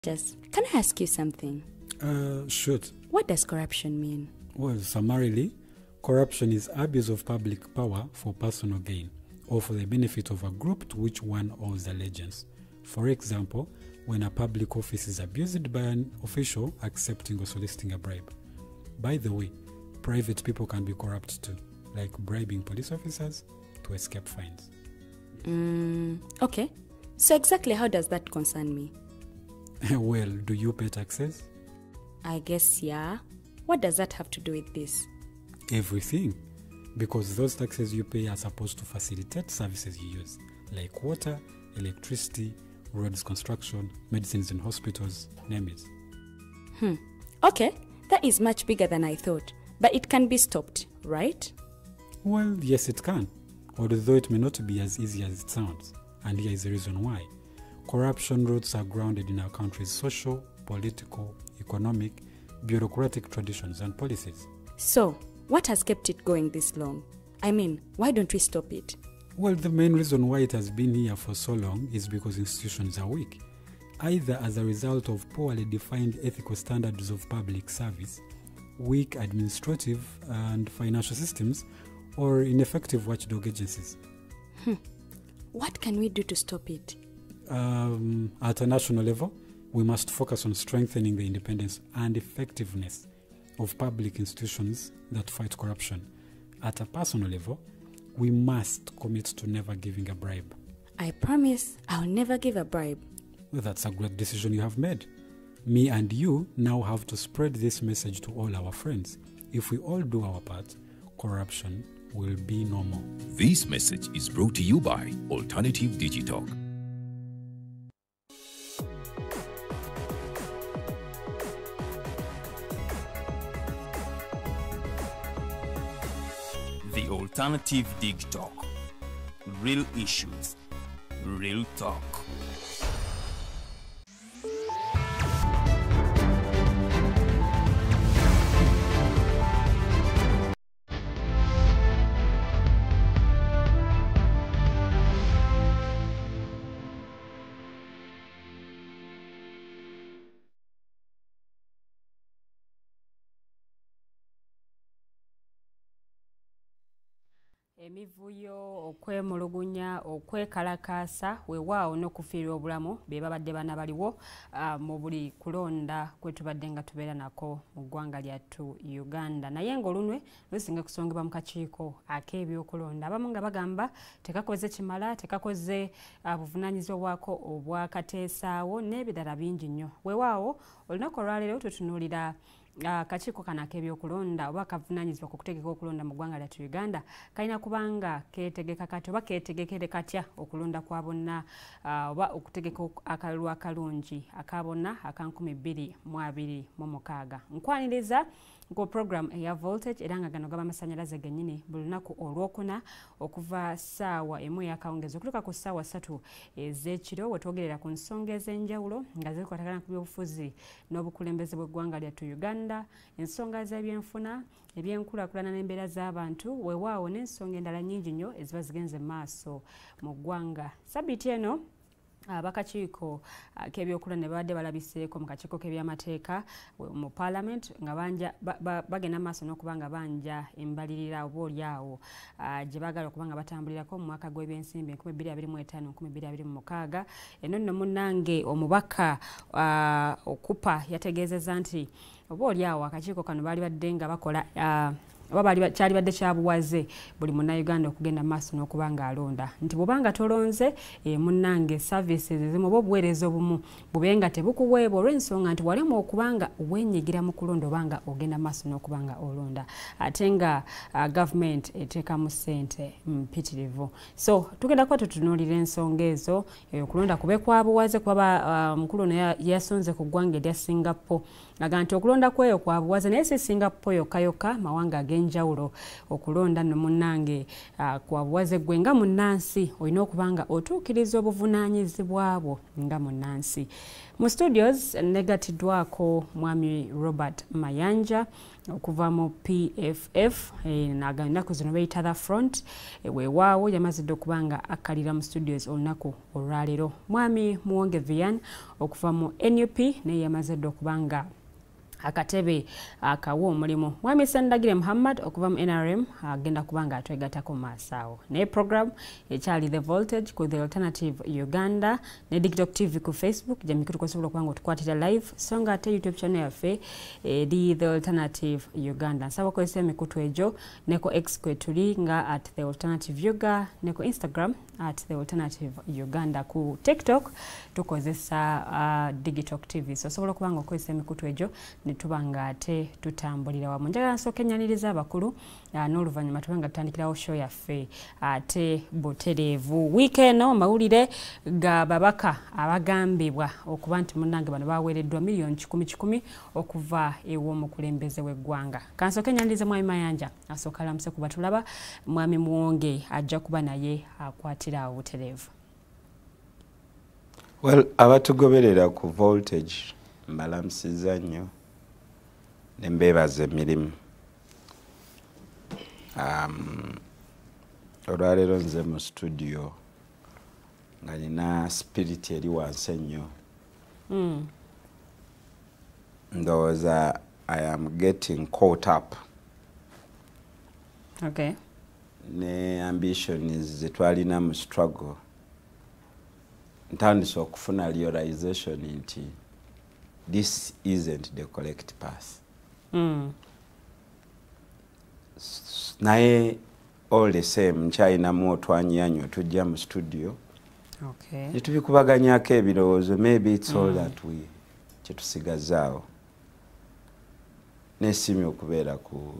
Can I ask you something? Shoot. What does corruption mean? Well, summarily, corruption is abuse of public power for personal gain or for the benefit of a group to which one owes allegiance. For example, when a public office is abused by an official accepting or soliciting a bribe. By the way, private people can be corrupt too, like bribing police officers to escape fines. Okay. So exactly how does that concern me? Well, do you pay taxes? I guess, yeah. What does that have to do with this? Everything. Because those taxes you pay are supposed to facilitate services you use, like water, electricity, roads construction, medicines in hospitals, name it. Okay, that is much bigger than I thought. But it can be stopped, right? Well, yes it can, although it may not be as easy as it sounds. And here is the reason why. Corruption roots are grounded in our country's social, political, economic, bureaucratic traditions and policies. So, what has kept it going this long? I mean, why don't we stop it? Well, the main reason why it has been here for so long is because institutions are weak, either as a result of poorly defined ethical standards of public service, weak administrative and financial systems, or ineffective watchdog agencies. What can we do to stop it? At a national level, we must focus on strengthening the independence and effectiveness of public institutions that fight corruption. At a personal level, we must commit to never giving a bribe. I promise I'll never give a bribe. Well, that's a great decision you have made. Me and you now have to spread this message to all our friends. If we all do our part, corruption will be no more. This message is brought to you by Alternative Digital. The Alternative Digital. Real issues, real talk. Emivuyo, okwemulugunya, okwekalakaasa weewaawo n'okufiirwa obulamu be babadde bana baliwo mu buli kulonda kwe tubadde nga tubeera nako mu ggwanga lyattu Uganda. Naye ng'olunwe lusinga kusongebwa mu kakiiko ak'ebyokulonda. Abamu nga bagamba tekakoze kimala, tekakoze buvunaanyizibwa bwako obwakateesaawo n'ebirala bingi nnyo. Weewaawo olunaku olwaleero tutunuulira akakiiko kano ak'ebyokulonda oba akavunaanyizibwa ku kutegeka okulonda mu ggwanga lyattu Uganda kalina kubanga keetegeka katya oba keetegekere katya okulonda kwa bonna oba okutegeka akalulu akalungi aka bonna aka 2026. Nkwaniriza ku program eya Voltage era nga gano gaba amasannyalaze gennyini buli lunaku olwokuna okuva ssaawa emu ey'akawungeezi okutuuka ku ssaawa 3 ez'ekiro we twogerera ku nsonga ez'enjawulo nga zikwatagana ku byobufuzi n'obukulembeze bw'eggwanga lyattu Uganda, ensonga z'ebyenfuna, ebyenkulaakulana n'embeera z'abantu, weewaawo n'ensonga endala nnyingi nnyo eziba zigenze maaso mu ggwanga. Sabbiiti eno abakakiiko k'ebyokulonda ne babadde balabiseeko mu kakiiko k'ebyamateeka mu Parliament nga bagenda maaso n'okuba nga banja embalirira oba oliawo gye baagala okuba nga batambulirako mu mwaka gw'ebyensimbi 2025-2026. Eno nno munnange omubaka okupa yategeezezza nti oba oliawo akakiiko kano baali badde nga bakola oba kyali badde kyabuwaze buli munnayuganda okugenda maaso n'okuba nga alonda nti bw'obanga tolonze munnange services ezimu oba obuweereza obumu bube nga tebukuweebwa olw'ensonga nti walema okuba nga wenyigira mu kulonda oba nga ogenda maaso n'okuba nga olonda ate nga gavumenti eteekamu ssente mpitirivu. So tugenda kuba tutunuulira ensonga ezo okulonda kube kwabuwaze kuba mukulu ono yasonze ku ggwanga erya Singapore aga nti okulonda kweyo kwabuwaze naye si Singapore yokka mawanga ag'enjawulo okulonda nno munnange kwa buwaze gwe nga munnansi olina okubanga otuukiriza obuvunaanyizibwa bwo nga munnansi. Mu studios negatiddwako mwami Robert Mayanja okuva mu PFF ennaku zino beyita The Front weewaawo yamazidde okubanga akkalira mu studios olunaku olwaleero. Mwami Muwonge Vian okuva mu NUP naye yamazidde okubanga akatebe akawa omulimu. Mwami Sandagire Muhammad okuva mu NRM agenda kubanga atwegattako mu maaso awo. Naye program ekyali The Voltage ku The Alternative Uganda ne TikTok TV ku Facebook gy'emikutu kw'osobola okubanga otukwatira live so nga ate YouTube channel yaffe eri The Alternative Uganda. Nsaba okozesa emikutu egyo ne ku X kwe tuli nga at The Alternative Uga ne ku Instagram at The Alternative Uganda. Ku TikTok tukozesa TikTok TV so osobola okubanga okozesa emikutu egyo netubanga ate tutambulira wamu. Njagala nsooka ennyaniriza abakulu n'oluvannyuma tubanga tutandikirawo show yaffe ate butereevu. Weekend amawulire ga babaka abagambibwa okuba nti munnange bano baweereddwa miliyoni 10 okuva ew'omukulembeze w'eggwanga. Kansooka ennyaniriza mwami Mayanja asooka alamuse kuba tulaba mwami Muwonge ajja kuba naye akwatira awo butereevu. Well, abatugoberera ku Voltage mbalamusiza nnyo ne mbeebaza emirimu. Olwaleero nze mu studio nga nina spirit eri wansi ennyo. Ndowooza I am getting caught up. Okay. Ne ambitions zetwalina mu struggle. Ntandise okufuna realization nti this isn't the correct path. Naye all the same nkyayinamu otwanyanyo tujja mu studio. Okay. Netubikubaganyako ebirowoozo maybe it's all that we kyetusigazaawo. Neesiimye okubeera ku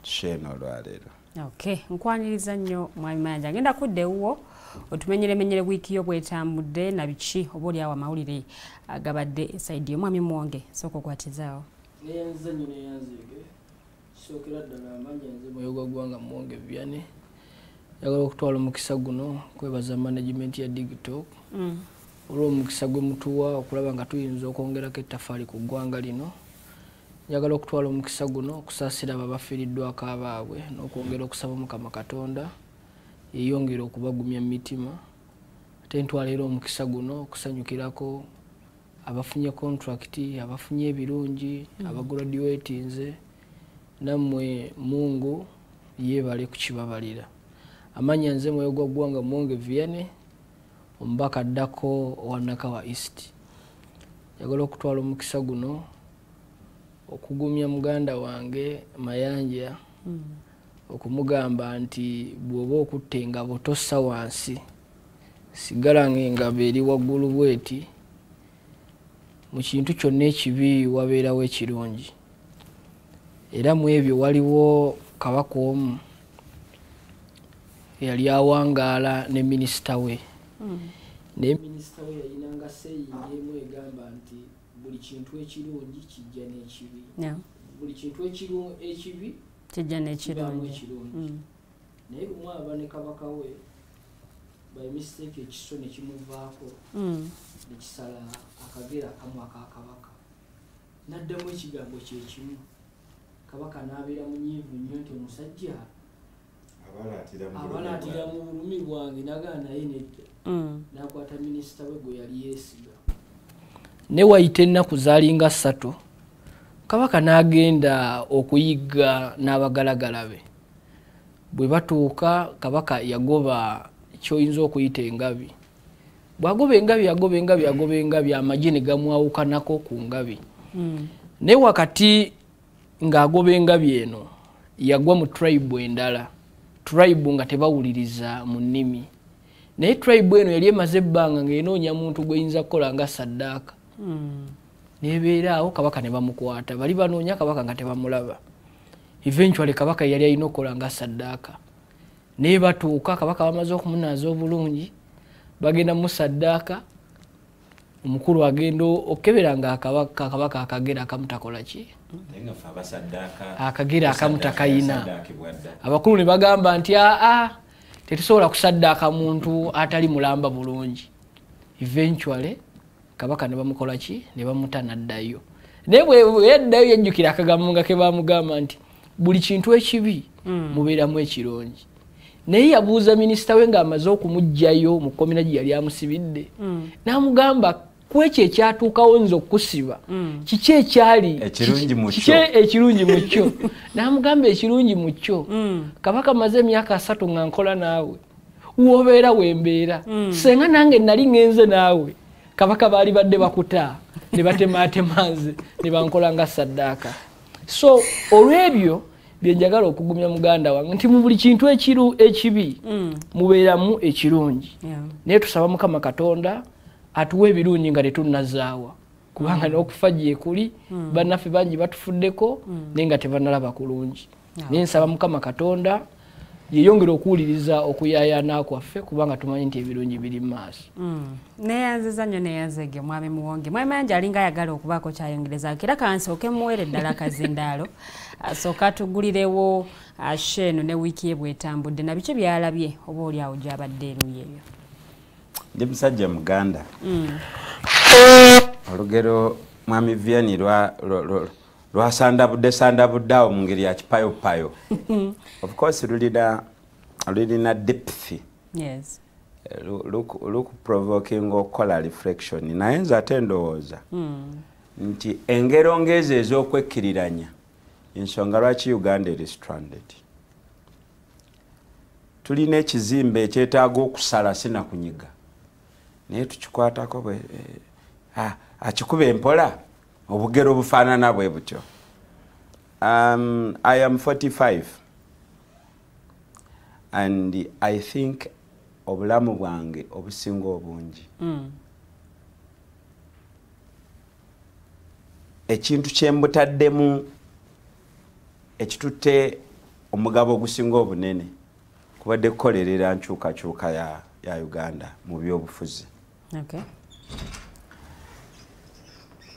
sheno olwaleero. Okay, nkwaniriza nnyo mwami Mayanja. Ngenda kudda ewuwo otumenyeremenyere wiiki yo bwetambudde na biki oba oli awo amawulire agabadde esaidi yo. Mwami Muwonge sooka okwatizaawo. Neyanziza nnyo neyanziige sookera ddala amanya nze Muyoga Gwanga Muwonge Vianney njagala okutwala omukisa guno kwebaza management ya TikTok olw'omukisa gwe mutuwa okulaba nga tuyinza okwongerako ettafaali ku ggwanga lino. Njagala okutwala omukisa guno okusaasira abo abafiiriddwako abaabwe n'okwongera okusaba Mukama Katonda yeyongera okubagumya mu mitima. Ate ntwalira omukisa guno okusanyukirako abafunye contract, abafunye ebirungi, abagraduatinze, nammwe Mungu yeebale ku kibabalira. Amanya nze Muyoga Gwanga Muwonge Vianney omubaka addako owa Nakawa East. Njagala okutwala omukisa guno okugumya muganda wange Mayanja okumugamba nti bw'oba okutte engabo tossa wansi, sigala ng'engabo eri waggulu bweti. Mu kintu kyonna ekibi wabeerawo ekirungi. Era mu ebyo waliwo kabaka omu yali awangaala ne minisita we. Naye minisita we yayinanga sayingi emu egamba nti buli kintu ekirungi kijja n'ekibi. Buli kintu ekibi kijja n'ekirungi. Naye lumu aba ne kabaka we by mistake ekiso ne kimuvaako nekisala akagera akamu akakabaka. N'addamu ekigambo kyekimu. Kabaka n'abeera munyiivu nnyo nti omusajja abalaatira mu bulumi bwange nagaana naye nedda. N'akwata minisita we gwe yali yeesiga. Ne wayita ennaku zaalinga 3 kabaka n'agenda okuyigga n'abagalagala be. Bwe batuuka kabaka yagoba kyoyinza okuyita engabi. Bw'agoba engabi amagye ne gamwawukanako ku ngabi. Naye wakati ng'agoba engabi eno yagwa mu tribe endala. Tribe nga tebawuliriza mu nnimi. Naye tribe eno yali emaze ebbanga ng'enoonya muntu gweyinza kukola nga saddaaka. Nebeera awo kabaka ne bamukwata. Bali banoonya kabaka nga tebamulaba. Eventually kabaka yali alina okukola nga saddaaka. Naye batuuka kabaka bamaze okumunaaza obulungi bagenda mu saddaaka omukulu agenda okeberanga akabaka akagera akamutakola ki akagera akamutakayina abakulu ne bagamba nti tetusobola kusaddaaka muntu atali mulamba bulungi. Eventually kabaka ne bamukola ki ne bamuta naddayo. Naye bwe yaddayo yajjukira akagambo nga ke bamugamba nti buli kintu ekibi mubeeramu ekirungi. Naye yabuuza minisita we ng'amaze okumugjayo mu komina gye yali amusibidde n'amugamba kwekyo ekyatuukawo nze okusiba kiki ekyali ekirungi mu kyo n'amugamba ekirungi mu kyo kabaka maze emyaka 3 nga nkola naawe wobeera wembeera senga nange nali ngenze naawe kabaka baali badde bakuta ne batemaatemaze ne bankola nga saddaaka. So olw'ebyo byenjagala okugumya muganda wange nti mu buli kintu ekibi mubeeramu ekirungi. Naye tusaba Mukama Katonda atuwe ebirungi nga tetunnazaawa kubanga n'okufa gye kuli bannaffe bangi batufuddeko naye nga tebannalaba kulungi. Naye nsaba Mukama Katonda yeyongera okuwuliriza okuyayaana kwaffe kubanga tumanyi nti ebirungi biri mu maaso. Neyanziza nnyo neyanzege mwami Muwonge. Mwami Mayanja alinga ayagala okubaako kyayongereza era kansooke muwere ddala akazindaalo asooka tugulirewo Shenu ne wiiki ye bwetambudde na biki byalabye oba oli awo gy'abadde eruuyi ebyo. Ndi musajja Muganda. Olugero mwami Vianney lwasandabudde awo mu ngeri ya kipayopayo. Of course lulina depth. Yes. Look provoking okola reflection. Naye nze ate ndowooza nti engero ngezi ez'okwekkiriranya ensonga lwaki Uganda eri stranded. Tulina ekizimbe ekyetaaga okusala sinakunyiga. Naye tukikwatako akikuba empola obugero bufaanana bwe butyo. I am 45 and I think obulamu bwange obusinga obungi ekintu kyembutaddemu ekitutte omugabo ogusinga obunene kubadde kukolerera nkyukakyuka ya Uganda mu byobufuzi. Okay.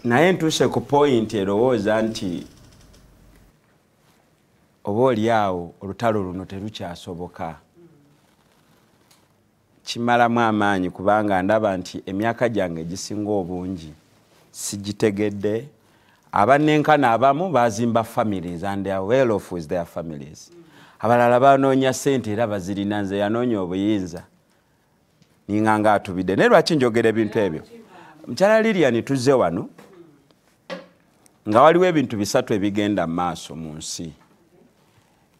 Naye ntuuse ku point erowooza nti oba oli awo olutalo luno terukyasoboka. Kimalamu amaanyi kubanga ndaba nti emyaka gyange gisinga obungi sigitegedde. Abanenkana abamu bazimba families and they are well off with their families. Abalala banoonya ssente era bazirina, nze yanoonya obuyinza ninganga atubidde. Naye lwaki njogera ebintu ebyo? Mukyala Lilian tuzze wano nga waliwo ebintu bisatu ebigenda maaso mu nsi.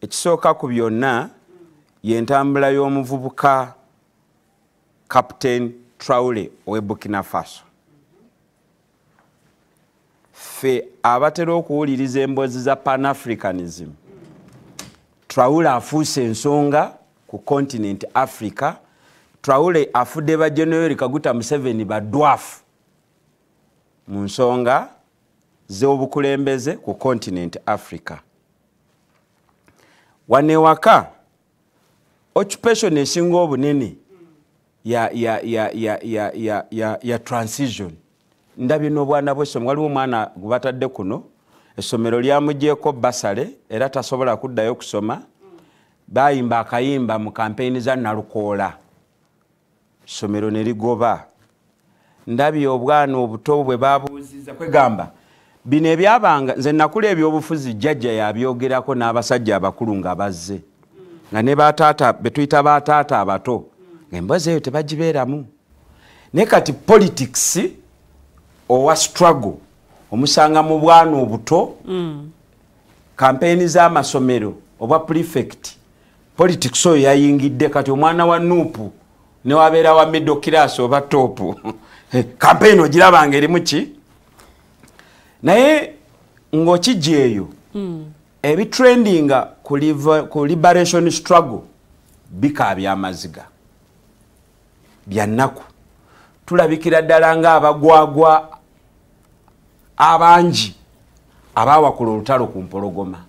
Ekisooka ku byonna y'entambula y'omuvubuka Captain Traore owe Burkina Faso. Ffe abatera okuwuliriza emboozi za Pan-Africanism, Traore afuuse ensonga ku continent Africa. Traore afudde ba General Kaguta Museveni badwafu mu nsonga z'obukulembeze ku continent Africa. Wanewaka occupation esinga obunene ya transition. Ndabye n'obwana bw'essomero waliwo omwana gubatadde kuno essomero lyamugyeko basale era tasobola kuddayo kusoma. Bayimba akayimba mu kampeyini za Nalukoola, essomero ne ligoba. Ndabye obwana obuto bwe babuuziza kwegamba bino ebyabanga nze nakula ebyobufuzi jjajja yabyogerako n'abasajja abakulu nga bazze nga ne bataata betuyita bataata abato ng'emboozi eyo tebagibeeramu. Naye kati politics owa struggle omusanga mu bwana obuto kampeyini z'amasomero oba prefect politics oyo yayingidde. Kati omwana wa Nuupu ne wabeera wa middle class oba top kampeyini ogirabanga erimu ki? Naye ng'okijja eyo ebitrendinga ku liberation struggle bikaabya amaziga bya nnaku. Tulabikira ddala ng'abagwagwa abangi abawakula olutalo ku mpologoma.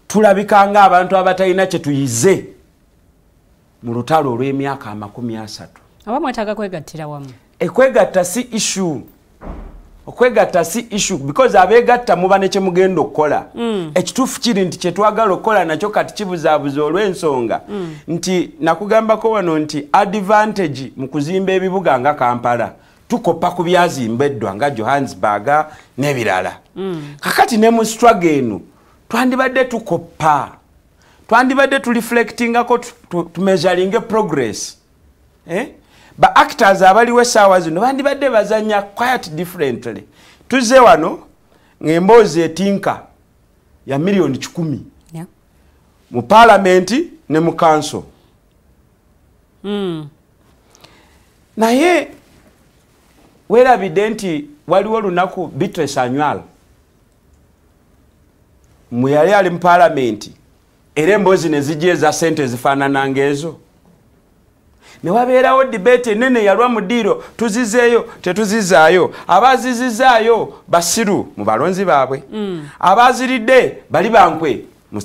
Tulabika ng'abantu abatalina kye tuyize mu lutalo olw'emyaka 30. Abamwetaaga kwegattira wamu. Ekwegatta si issue. Okwegatta si issue because abeegatta muba ne kye mugenda okukola. Ekituufu kiri nti kye twagala okukola nakyo kati kibuzaabuza olw'ensonga nti nakugambako wano nti advantage mu kuzimba ebibuga nga Kampala tukopa ku byazimbeddwa nga Johannesburg n'ebirala. Kakati ne mu struggle eno twandibadde tukopa. Twandibadde tuliflectingako tumeasuring progress. Ba actors abaliwo essaawa zino bandibadde bazanya quite differently. Tuzze wano ng'emboozi etinka ya milioni 10 mu parliament ne mu council. Naye weerabidde nti waliwo lunaku Beatrice Annual mwe yali ali mu parliament era emboozi ne zijja eza ssente zifaanana ng'ezo. Ne wabeerawo debate enene yalwa mu ddiiro tuzizeeyo tetuzizaayo. Abaazizizaayo basiru mu balonzi baabwe. Abaaziridde bali bankwe mu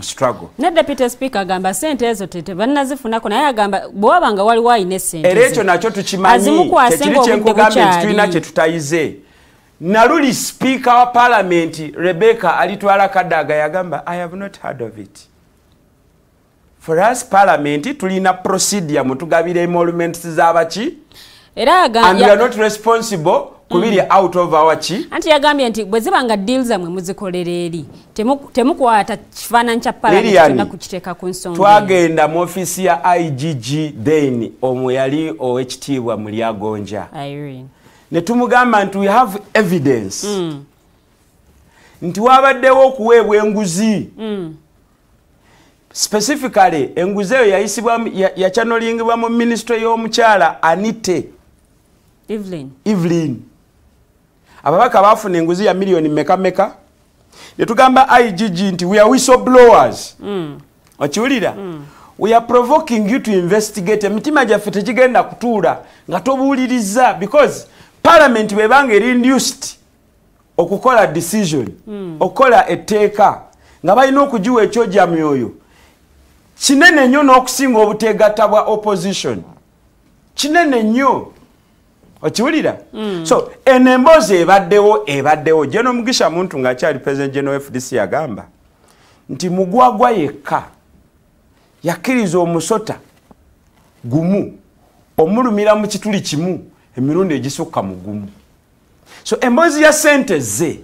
struggle. Ne Deputy Speaker agamba ssente ezo tebannazifunako naye agamba bw'abanga waliwo ayina essente. Era ekyo nakyo tukimanyi kyekiri kyenkugambye nti tulina kye tutayize. Naluli Speaker wa Parliament Rebecca alitwala Kadaga yagamba I have not heard of it. For us Parliament tulina procedure mutugabira emoluments z'abaki era and we are not responsible kubiri out of our chi. Anti yagambye nti bwe zibanga deals amwe muzikolera eri temukwata kifaananyi kya Parliament na kukiteeka ku nsonga. Twagenda mu ofisi ya IGG then omwe yali owekitiibwa Mulyagonja. Irene. Ne tumugamba nti we have evidence nti wabaddewo okuweebwa enguzi. Specifically enguzi eyo yayisibwa yachanolingibwa mu ministry y'omukyala Anite Evelyn. Ababaka bafuna enguzi ya milioni meka. Ne tugamba IGG nti we are whistleblowers. Okiwulira? We are provoking you to investigate. Emitima gyaffe tegigenda kutuula nga tobuuliriza because Parliament bebanga induced okukola decision okukola etteeka nga balina okugiwa ekyoja myoyo kinene nnyo n'okusinga obuteegatta bwa opposition. Kinene nnyo. Okiwulira? So enemboozi ebaddewo General Mugisha Muntu ng'akyali President General FDC yagamba nti Mugwagwa yekka yakkiriza omusota gumu omulumira mu kituli kimu emirundi egisukka mu gumu. So emboozi ya ssente ze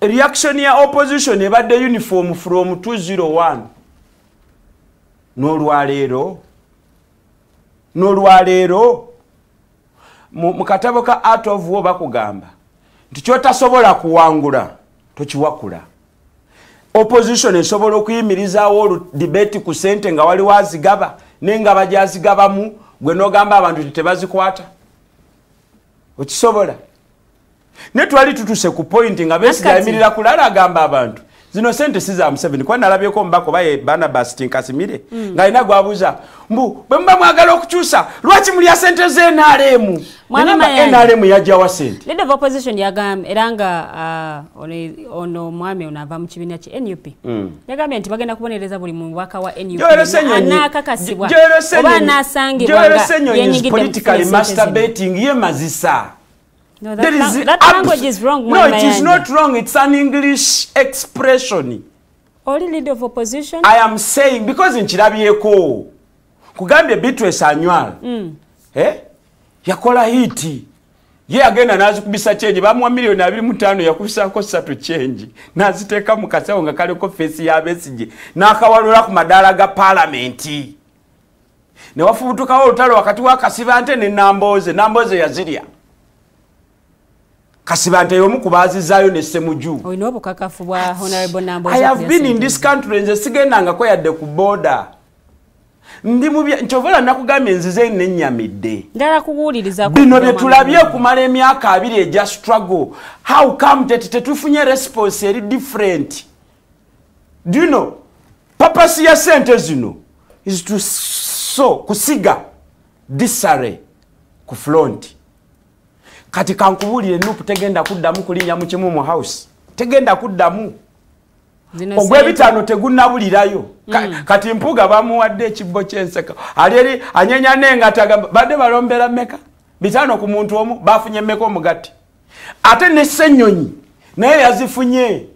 reaction ya opposition ebadde uniform from 201 n'olwaleero mu katabo ka Art of War bakugamba nti kyotasobola kuwangula tokiwakula. Opposition esobola okuyimirizaawo debate ku ssente nga waliwo azigaba n'engaba gyazigabamu gwe n'ogamba abantu tebazikwata. Okisobola. Ne twali tutuse ku point nga Besigye yayimirira kulala agamba abantu zino ssente si za Museveni kwa nalabyeko mbako baye Barnabas Tinkasimire nga alina gwabuuza mbu bwe muba mwagala okukyusa lwaki mulya ssente ze NRM. NRM yajjawa ssente. Leader of Opposition yagamba era nga ono mwami onava mu kibiina ki NUP yagambye nti bagenda kubonereza buli mubaka wa NUP anaakakasibwa oba anaasangibwa nga yenyigidde politically masturbating ye mazisa. No, that language is wrong. No, it is not wrong. It's an English expression. Only leader of opposition? I am saying, because in Chirabieko, kugambye Beatrice Annual, yakola hiti. Ye agenda nazikubisa change. Bamuwa milioni 25 yakubisako 3 change. Naziteka mu kasawo nga kaleko face ya Besigye. N'akawalula ku madala ga parliamenti. Ne wafubutukawo olutalo wakati wa Kasibante ne Namboze yazirya. Kasibante yomu kubazizaayo ne Ssemuju. Oyina obukakafu bwa Honorable Namboze. I have been in this country nze sigendanga kweyadde ku border. Ndi mubya nchovola nakugambye nzize n'ennyamidde. Ndala kuwuliriza bino bye tulabye okumala emyaka 2 eja struggle. How come tetufunye response eri different? Do you know? Purpose ya ssente zino is to kusiga disarray ku front. Kati kankubulire Nuupu tegenda kuddamu kulinnya mu kimu mu house. Tegenda kuddamu. ogw'ebitaano tegunnabulirayo kati Mpuuga bamuwadde ekibbo ky'enseka ali eri anyenya n'engata badde balombera mmeka 5 ku muntu omu bafunye mmeka omugati ate ne Ssenyonyi naye yazifunye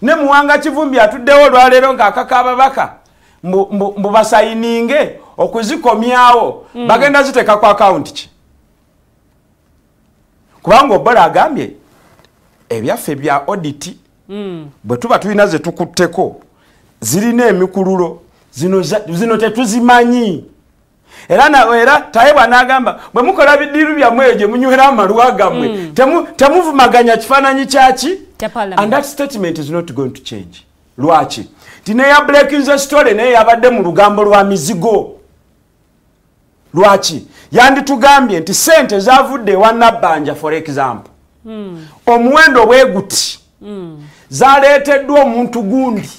ne Muwanga Kivumbi atuddewo olwaleero ng'akaka ababaka mbu basayininge okuzikomyawo bagenda ziteeka ku akawunti ki kubanga Obola agambye ebyaffe bya audit bwe tuba tulina ze tukutteko zirina emikululo zino tetuzimanyi era Taibwa n'agamba bwe mukola bidiiru byammwe gye munywera amalwa gammwe temuvumaganya kifaananyi kyaki and that statement is not going to change. Lwaki tineya breaking the story naye yabadde mu lugambo lwa mizigo. Lwaki yanditugambye nti sente zavudde ewa Nabbanja for example omuwendo bweguti zaleeteddwa omuntu gundi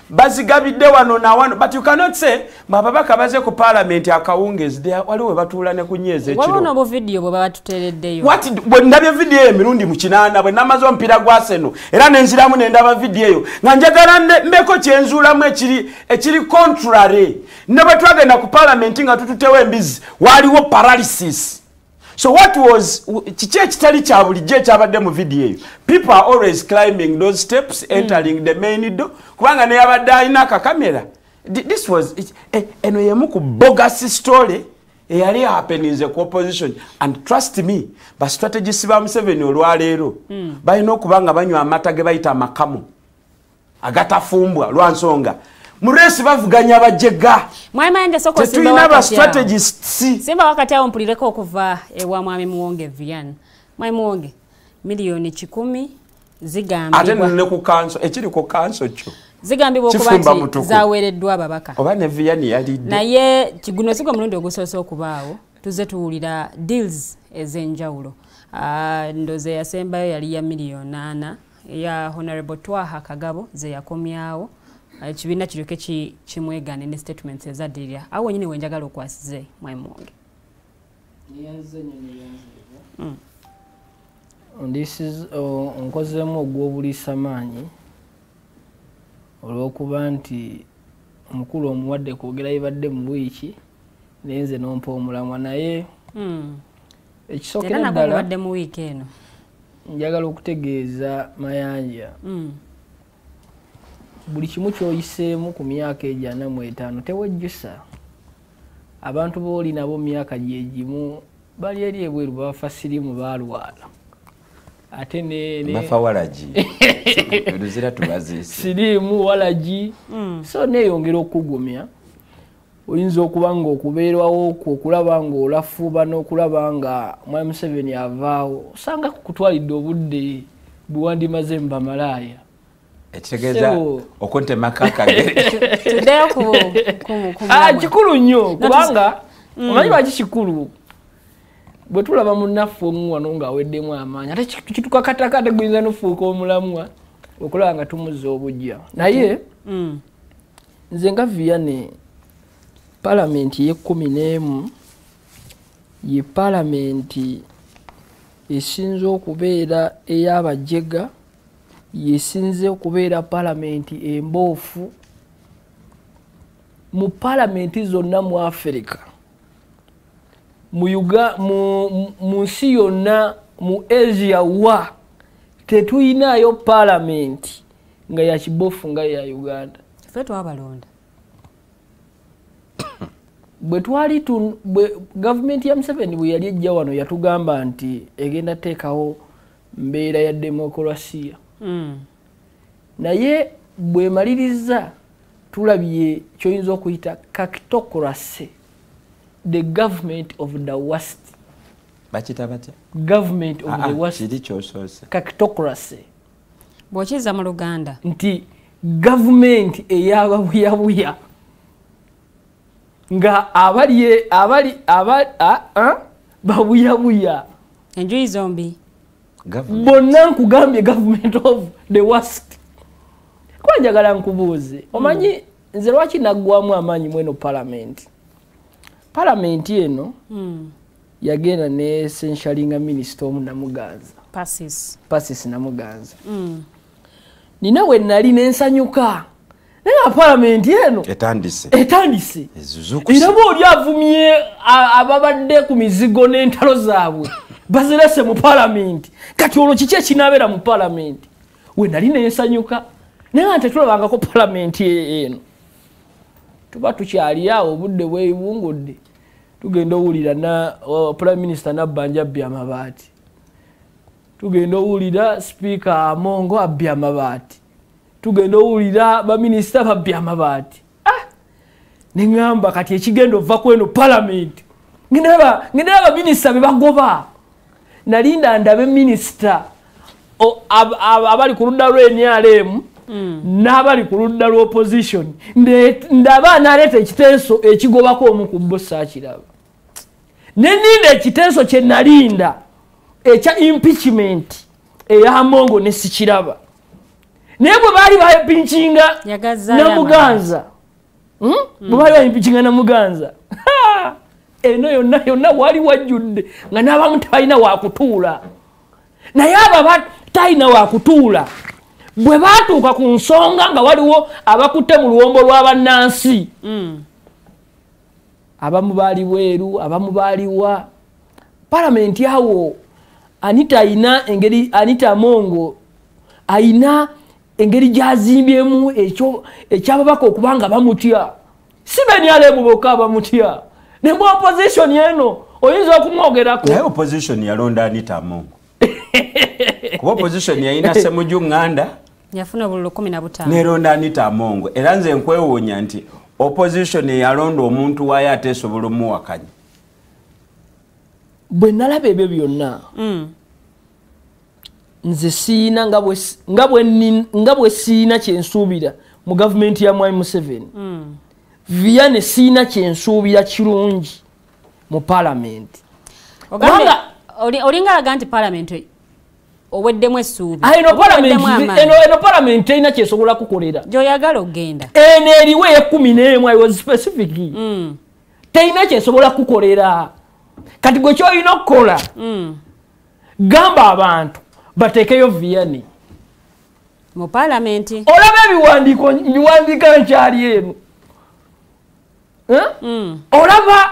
bazigabidde wano na wano, but you cannot say bababaka baze ku parliament akawungezi waliwo batuula ne kunyeeza ekiro. Wabona bo video bwe batutereddeyo. Bwe ndabye video emirundi mu 8 bwe namaze omupiira gwa Arsenal era nenziramu ne ndaba video eyo nga njagala mbeko kyenzuulamu ekiri contrary ne bwe twagenda ku parliament nga tututewo embizi waliwo paralysis. So what was kiki ekitali kya bulijjo ekyabadde mu video eyo? People are always climbing those steps entering the main door kubanga ne yabadde alina akakamera. This was eno yemu ku bogus story eyali happening ku opposition and trust me ba strategists ba Museveni olwaleero balina okubanga banywa amata ge bayita amakamu agatafumbwa lwansonga muresi bavuganya bajega Mwayimande soko Simba wakati strategists Simba wakati awo mpulireko okuva ewa Mwami Muwonge Vian. Mwami Muwonge milioni 10 zigambibwa ate ne ku kanso ekiri ku kanso kyo zigambibwa okuba zaweereddwa ababaka oba ne Vian yalidde naye kiguno sigo mulundi ogusoose okubaawo tuze tuwulira deals ez'enjawulo ndoze yasembayo yali ya milioni 8 ya Honorable Twaha Kagabo ze yakomyawo kibiina kiryoke kimwegane ne statements ezaddirira awo nyine wenjagala okwasize Mwami Muwonge. This is nkozemu ogw'obuliisa maanyi olw'okuba nti omukulu omuwadde kwogera yibadde mu wiiki nenze nompa omulamwa naye ekisookera ddala mu wiiki eno njagala okutegeeza Mayanja buli kimu kyoyiseemu ku myaka ejana mu 5 tewejjusa abantu booli nabo myaka gyegimu bali eri ebweru bafa sirimu balwala ate ne bafa walaji tuluzira tubazisi sirimu walaji so neeyongera okugumya oyinza okuba nga okubeerwawo okulaba nga olafuuba n'okulaba nga Mwami Museveni avaawo osanga kukutwalidde obudde buwandimaze mu bamalaaya ekitegeeza okuntema kakagere tuddeyo ku kikulu nnyo kubanga omanyi lwaki kikulu bwe tulaba munnaffe omu wano ng'aweddemu amaanyi ate kitukakataka ate guyinza n'ofuuka omulamwa okulaba nga tumuzza obujja naye nze nga Vianney palamenti ye-11 ye palamenti esinze okubeera ey'abajega yesinze okubeera palamenti emboofu mu palamenti zonna mu Africa mu nsi yonna mu Asia wa tetuyinayo palamenti nga ya kiboofu nga ya Uganda. Ffe twabalonda bwe twali gavumenti ya Museveni bwe yali ejja wano yatugamba nti egenda teekawo mbeera ya demokrasiya naye bwe maliriza tulabye kyoyinza okuyita kakitocracy, the government of the worst. Bakita batya? Government of the worst. Kiri kyosose. Kakitocracy. Bwokiza mu Luganda. Nti government eyababuyabuya nga abali babuyabuya. Enjuyi zombi. Bonna nkugambye government of the worst. Kwa njagala nkubuuze omanyi nze lwaki naggwamu amaanyi mweno parliament. Parliament eno yagenda ne essentially nga minister omu Namuganza. Passes Namuganza. nina we nali nensanyuka naye parliament eno etandise era bw'oli avumye ababadde ku mizigo n'entalo zaabwe bazirese mu parliament kati olwo kiki ekinabeera mu parliament we nali nensanyuka naye ate tulabangako parliament eno tuba tukyali awo obudde bwebungudde tugenda owulira na prime minister Nabbanja abbye amabaati tugenda owulira speaker Amongo abbye amabaati tugenda owulira baminisita babbye amabaati neŋŋamba kati ekigenda ova kweno parliament ngenda abaminisita be bagoba nalinda ndabe minisita abali ku ludda lw'NRM n'abali ku ludda lw'opposition ndaba anaaleeta ekiteeso ekigobako omu ku bo saakiraba neninda ekiteeso kye nalinda ekya impeachment eya Mongo ne sikiraba naye bwe baali bayimpikinga Namuganza bwe baali bayimpikinga Namuganza eno yonna wali wajjudde nga n'abamu tebalina wakutuula naye abo talina wakutuula bwe baatuuka ku nsonga nga waliwo abakutte mu luwombo lw'abannansi abamu baali bweru abamu baaliwa palamenti awo Anita Mongo ayina engeri gyazimbyemu ekyababaka okubanga bamutya si BNRM bokka bamutya ne mu opposition eno oyinza okumwogerako naye opposition yalonda Anita Mongo kuba opposition yayina Ssemujju Nganda yafuna bululu 15 neronda Anita Mongo era nze nkwewuunya nti opposition yalonda omuntu wayo ateesobola omuwakanya bwe nalaba ebyo byonna nze siina nga bwe siina kyensuubira mu gavumenti ya Mwai Museveni Vianney siina kyensuubira kirungi mu palamenti olinga alaga nti palamenti oweddemu essuubi eno palamenti erina kyesobola kukolera gy'oyagala okgenda eno eriwo ey'11 I was specific terina kyesobola kukolera kati gwe kyolina okukola gamba abantu bateekeyo Vianney mu palamenti olaba ebiwandiika nkyali eno olaba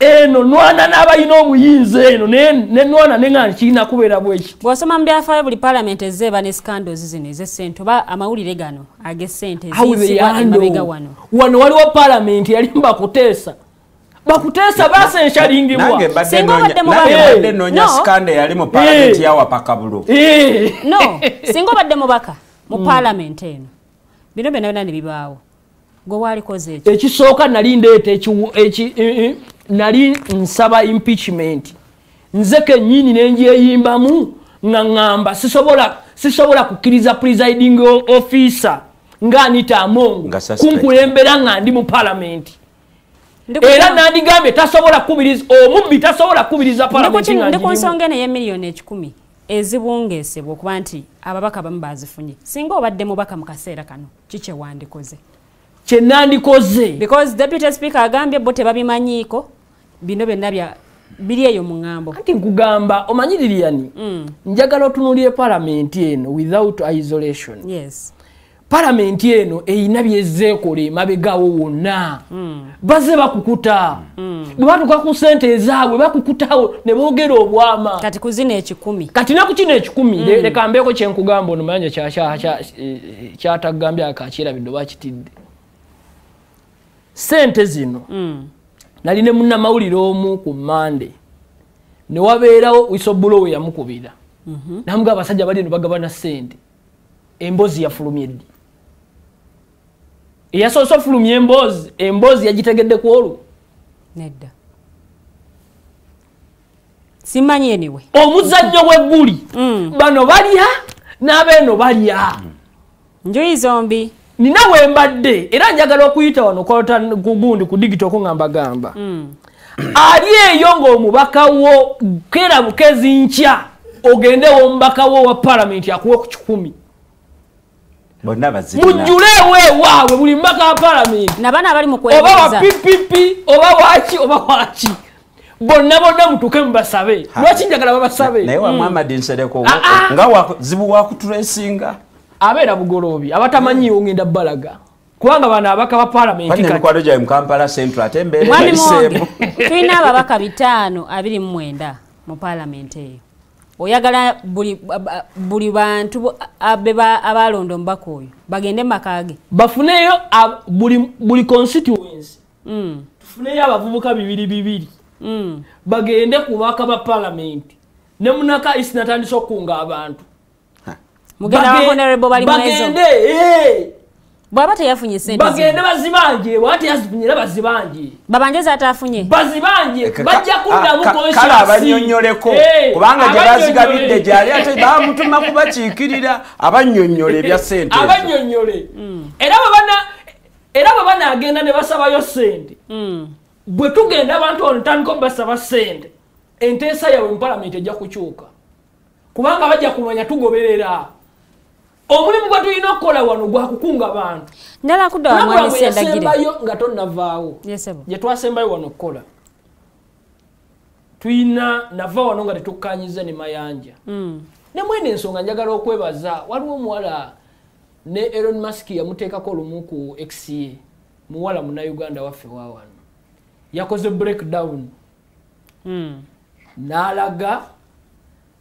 eno nwana n'abalina obuyinza eno ne nwana neŋŋani kirina kubeera bweki bw'osoma mu byafaayo buli palamenti ezeeba ne scandals zino ez'essente oba amawulire gano ag'essente eziyisibwa emabega wano waliwo palamenti yali bakuteesa basenshalingibwa nange mbadde noonya scandal yali mu palamenti yawapaka bulo singa obadde mubaka mu palamenti eno bino byonna ne bibaawo gwe walikoze ekyo ekisooka nali ndeeta nali nsaba impeachment nze kennyini nengyeyimbamu nga ŋŋamba sisobola kukkiriza presiding officer nga Anita Mongo kunkulembera nga ndi mu palamenti era nandigambye tasobola kubiriza omubbi tasobola kubiriza palamenti nga ndi ku nsonga eno y'emiliyoni 10 ezibungeesebwa okuba nti ababaka bamu bazifunye singa obadde mubaka mu kaseera kano kiki wandikoze kyenandikoze because deputy speaker agambye bo tebabimanyiiko bino byonna biri eyo mu ŋŋambo anti nkugamba omanyi Lilian njagala otunuulire palamenti eno without isolation yes palamenti eno eyina byezzeekola emabegawo wonna baze bakukuta bwe batuuka ku ssente ezaabwe bakukutawo ne boogera obwama kati kuzina 10 kati ne ku kino 10 leka mbeeko kyenkugamba ono manya kyatagambye akakyerabidde oba kitidde ssente zino nali ne munnamawulire omu ku Mande ne wabeerawo whistleblower yamukubira namugamba abasajja bali eno bagabana ssente emboozi yafulumye ddi eyasoose ofulumya emboozi yagitegeddeku olwo nedda simanyi anyway omuzannyo w'egguli bano balya n'abeeno balya njuyi zombi nina wembadde era njagala okuyita wano kugundi ku digital okungambagamba ali eyo ng'omubaka wo kera bukezi nkya ogendewo omubaka wo wa palamenti akuwe ku 10 mujjule ewaabwe buli mbaka wa palamenti nabana abali mu oba wa PPP oba waki bonna mutuuke mubasabe lwaki njagala babasabe naye wa Muhammad Nsereko nga zibu wakutulesinga abeera bugoloobi abatamanyiiwo ngenda balaga kubanga bano abaka ba palamenti emikwano gyawe mu Kampala Central ate embeera Mwami eyiseemu. Mwonge, tulina ababaka 529 mu palamenti eyo. Oyagala buli bantu abalonda omubaka oyo bagende makage bafuneyo buli constituency tufuneyo abavubuka 2 bagende ku baka ba palamenti ne munaka isinatandisa okunga abantu mugenda wa honorable bali mwezo bagende bwaba teyafunye sente bagende bazibanje bwate yazifunyira bazibanje babanje zatafunye bazibanje bajja kuddamu konsi kale abanyonyoleko kubanga gye bazigabidde gyali ate bamutuma kubakiikirira abanyonyole ebya sente abanyonyole era bwe banaagenda ne basabayo sente bwe tugenda abantu onotandika basaba sente enteesa yawe mu palamenti ejja kukyuka kubanga bajja kumanya tugoberera omulimu gwe tulina okukola wano gwa kukunga abantu ndala kudda wa mwami Sendagire yasembayo nga tonnavaawo gye twasembayo wano okukola tulina nava wano nga tetukkanyiza ne mayanja ne mwene ensonga njagala okwebaza waliwo omuwala ne Elon Musk yamuteekako olumu ku XA muwala munnauganda waffe wa wano yakoze breakdown n'alaga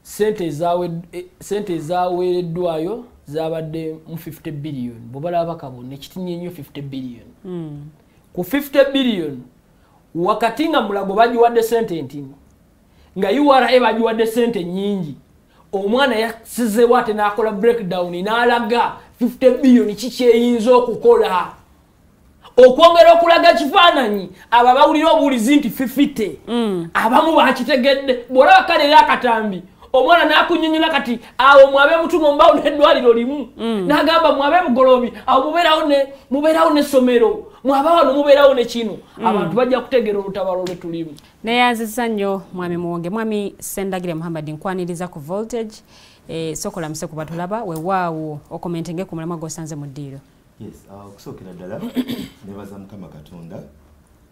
sente ezaweereddwayo zabadde mu 50 billion bw'obalaba kabone ekitinye nnyo 50 billion ku 50 billion wakati nga mulago bagiwadde sente ntini nga URA bagiwadde sente nnyingi omwana yasizeewo ate n'akola breakdown n'alaga 50 billion kikyeyinza okukola okwongera okulaga kifaananyi abo bawulira obuwulizi nti 50 abamu bakitegedde bw'olaba kale era akatambi omwana nakunyonyola kati awo mwabe mutumo mbawo n'eddwaliro limu n'agamba mwabe bugoloobi awo mubeerawo n'essomero mwaba wano mubeerawo ne kino abantu bajja kutegeera olutabaalo lwe tulimu neyanziza nnyo mwami Muwonge mwami Sendagire Muhammad nkwaniriza ku Voltage sokola muse kuba tulaba weewaawo okomentenge ku mulamwa gw'osanze mu ddiiro. Yes, okusookera ddala nebaza Mukama Katonda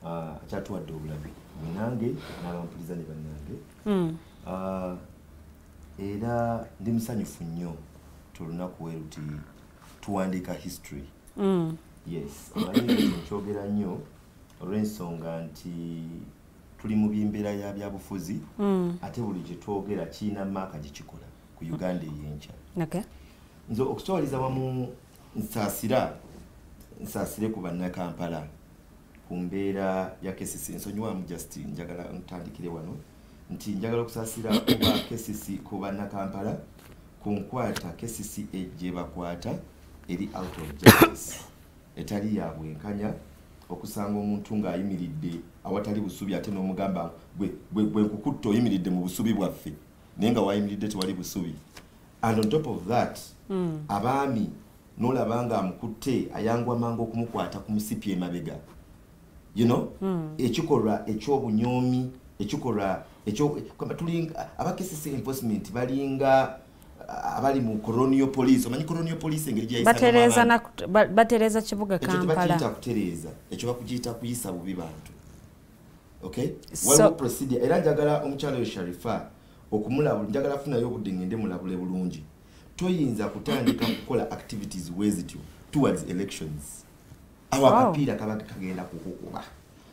akyatuwadde obulabi munange n'abampuliza ne bannange era ndi musanyufu nnyo tulunaku weruti tuwandiika history. Yes, amanyi nkyogera nnyo olw'ensonga nti tuli mu by'embeera ya byabufuzi ate buli kye twogera kiina maaka gye kikola ku Uganda ey'enkya. Nze okusowaliza wamu nsaasire ku bannakampala ku mbeera ya KCC nsonyiwamu just njagala ntandikire wano nti njagala okusaasira kuba KCC ku bannakampala ku nkwata KCC gye bakwata eri out of justice etali ya bwenkanya okusanga omuntu ng'ayimiridde awatali busubi ate n'omugamba bwe nkukutta oyimiridde mu busubi bwaffe naye nga wayimiridde tewali busubi and on top of that abaami n'olaba nga amukutte ayangwa mangu okumukwata ku musipi emabega ekikolwa eky'obunyomi ekikolwa aba KCC enforcement balinga abali mu colonial police omanyi colonial police engeri gyayisa batereza kibuga Kampala ekyo bakuyita kuyisa bubi bantu waliwo procedure era njagala omukyalo yo Sharifa okumulabula njagala afunayo obudde ngende mulabule bulungi toyinza kutandika kukola activities wezityo towards elections akapiira kaba kagenda kukukuba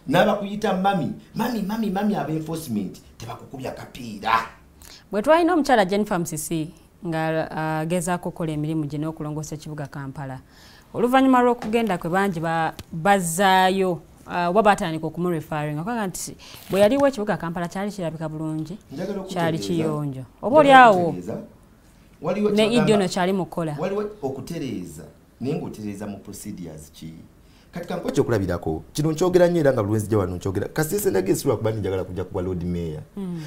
n'abakuyita mami aba enforcement tebakukubya kapiira bwe twalina omukyala Jennifer Musisi nga agezaako okukola emirimu gye n'okulongoosa ekibuga Kampala oluvannyuma lw'okugenda kwe bangi bazzaayo oba batandika okumurefaringa kwaga nti bwe yaliwo ekibuga Kampala kyali kirabika bulungi kyali kiyonjo oba oliawo ne idiono kyali mukola waliwo okutereeza naye ng'otereeza mu procedures ki kati kampo kyokulabirako kino nkyogera nnyo era nga bulwenzijja wano nkyogera kasi Sendagire si lwakuba njagala kujja kuba Lord Mayor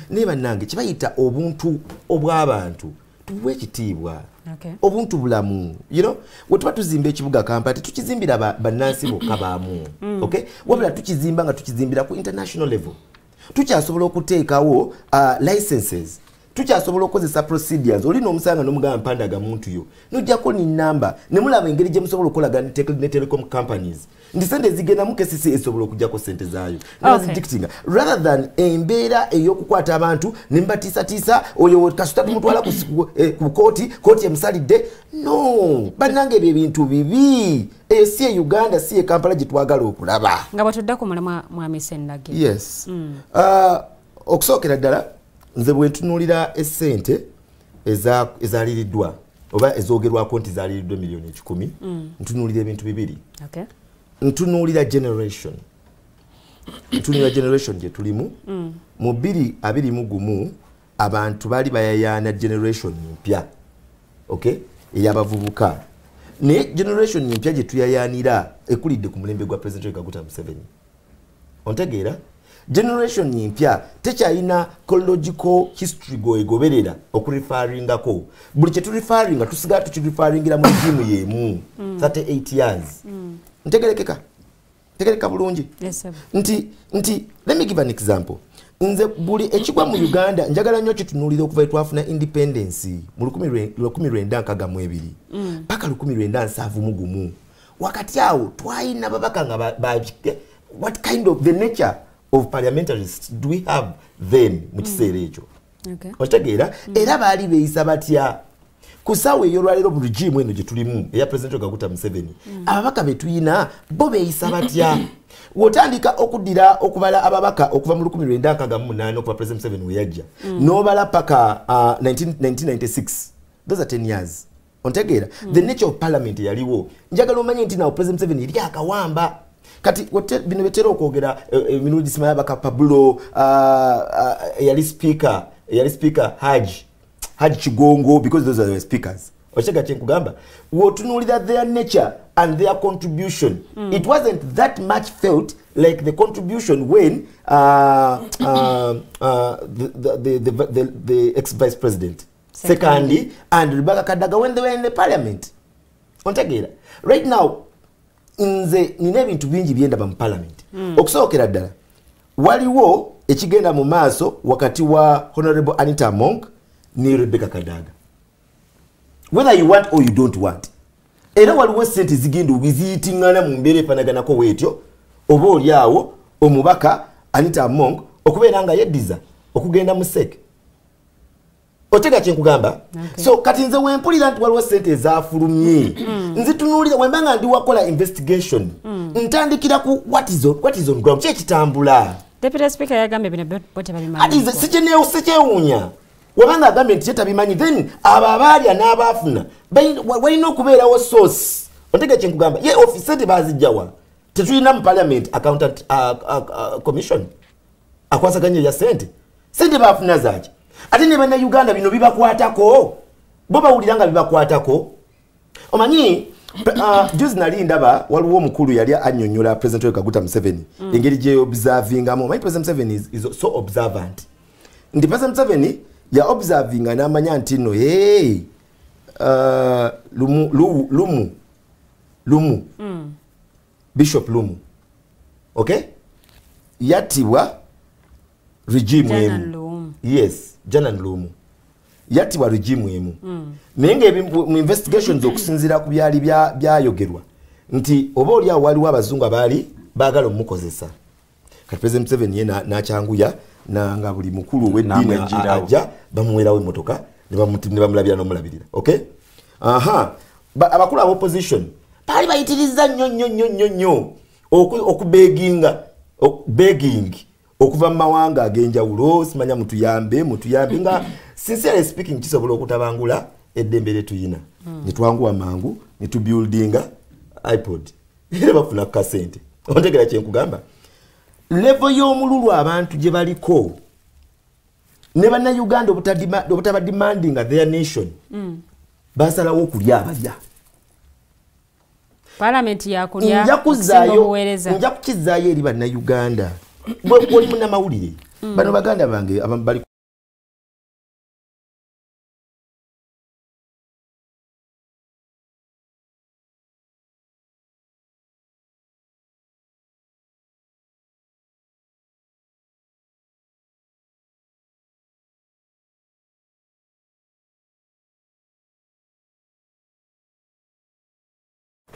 naye bannange kibayita obuntu obw'abantu tubuwe ekitiibwa obuntu bulamu we tuba tuzimba ekibuga Kampala tetukizimbira bannansi bokka baamu wabula tukizimbira ku international level tukyasobola okuteekawo licenses tukyasobola okukozesa procedures olina omusanga n'omugamba mpandaga muntu yo nojjako ni namba ne mulaba engeri gye musobola okukolaga ne telecom companies ndi sente zigenda mu KCC esobola okujjako sente zaayo nazidictinga rather than embeera ey'okukwata abantu ne mbatiisatiisa oyo kasuta tumutwala ku kooti emusalidde no bannange ebyo ebintu bibi eyo si e Uganda si e Kampala gye twagala okulaba nga bwetudda ku mulamwa mwami Sennage. Yes. Okusookera ddala nze bwe ntunuulira essente ezaliriddwa oba ezoogerwako nti zaliriddwa miliyoni 10 ntunuulira ebintu bibiri. Ntunuulira generation gye tulimu mu 2021 abantu baali bayayaana generation mpya ey'abavubuka naye generation mpya gye tuyayaanira ekulidde ku mulembe gwa President Kaguta Museveni. Ontegeera generation mpya tekyalina chronological history goegoberera okureferringako buli kye tureferringa tusigala tukireferringira mu regimu y'emu 38 years. Ntegerekeka bulungi nti let me give an example. Nze buli ekigwa mu Uganda njagala nnyo kitunuulira okuva twafuna independence mu 1962 paka 1971 wakati awo twalina babaka nga what kind of the nature of parliamentarists do we have then mu kiseera ekyo okitegeera era baali beeyisa batya ku ssaawa ey'olwaleero mu regimu eno gye tulimu eya President Kaguta Museveni ababaka be tuyina bo beeyisa batya wotandika okuddira okubala ababaka okuva mu 1968 okuva President Museveni we yajja n'obala paka 1996 those are 10 years ontegeera the nature of parliament yaliwo njagala omanye nti nawo President Museveni yali akawamba kati bino betera okwogera emirundi simaya baka Pablo yali speaker Haji Chigongo because those are the speakers. Ochega kyenkugamba wotunuulira their nature and their contribution it wasn't that much felt like the contribution when the ex-vice president Sekandi and Rebecca Kadaga when they were in the parliament. Ontegeera right now nze nina ebintu bingi byenda mu parliament okusookera ddala waliwo ekigenda mu maaso wakati wa Honorable Anita Among ni Rebecca Kadaga whether you want or you don't want era waliwo sente zigenda obiziyitingana mu mbeera efanaganako weetyo oba oli awo omubaka Anita Among okubeera nga yeddiza okugenda mu seke otega kyenkugamba so kati nze wempulira nti waliwo sente ezafulumye nzitunuulira wembanga ndi wakola investigation ntandikira ku what is on ground kyekitambula Deputy Speaker yagambye bino bote babimanyi sikyewuunya wabanga agambye nti kyetabimanyi then abo abaalya n'abaafuna walina okubeerawo source otega kyenkugamba ye office sente bazijjawa tetulina mu parliament accountant commission akwasaganya ya sente baafuna zaaki ate ne banna Uganda bino bibakwatako bo bawulira nga bibakwatako omanyi juzi nali ndaba waliwo omukulu yali annyonnyola President Kaguta Museveni engeri gye observingamu omanyi President Museveni is so observant nti President Museveni ya observinga n'amanya nti no Lumu Bishop Lumu yattibwa regime emu yes Janan Lumu yattibwa regime emu naye mu investigations okusinziira ku byali byayogerwa nti oba oli awo waliwo abazungu abaali baagala omukozesa kati President Museveni ye n'akyanguya nga buli mukulu w'eddiini ajja bamuweerawo emmotoka ne bamulabira n'omulabirira abakulu aba opposition baali bayitiriza nnyo okubeginga okuva mu mawanga ag'enjawulo simanya mutuyambe nga sincerely speaking kisobola okutabangula eddembe lyetuyina ne twanguwa mangu ne tubuildinga iPod era bafuna kasente ontegera kyenkugamba level y'omululu abantu gye baliko ne bannayuganda obutaba demandinga their nation basalawo okulya abalya parliament yakulya nja kukizaayo eri bannayuganda bw'oli munnamawulire bano baganda bange bali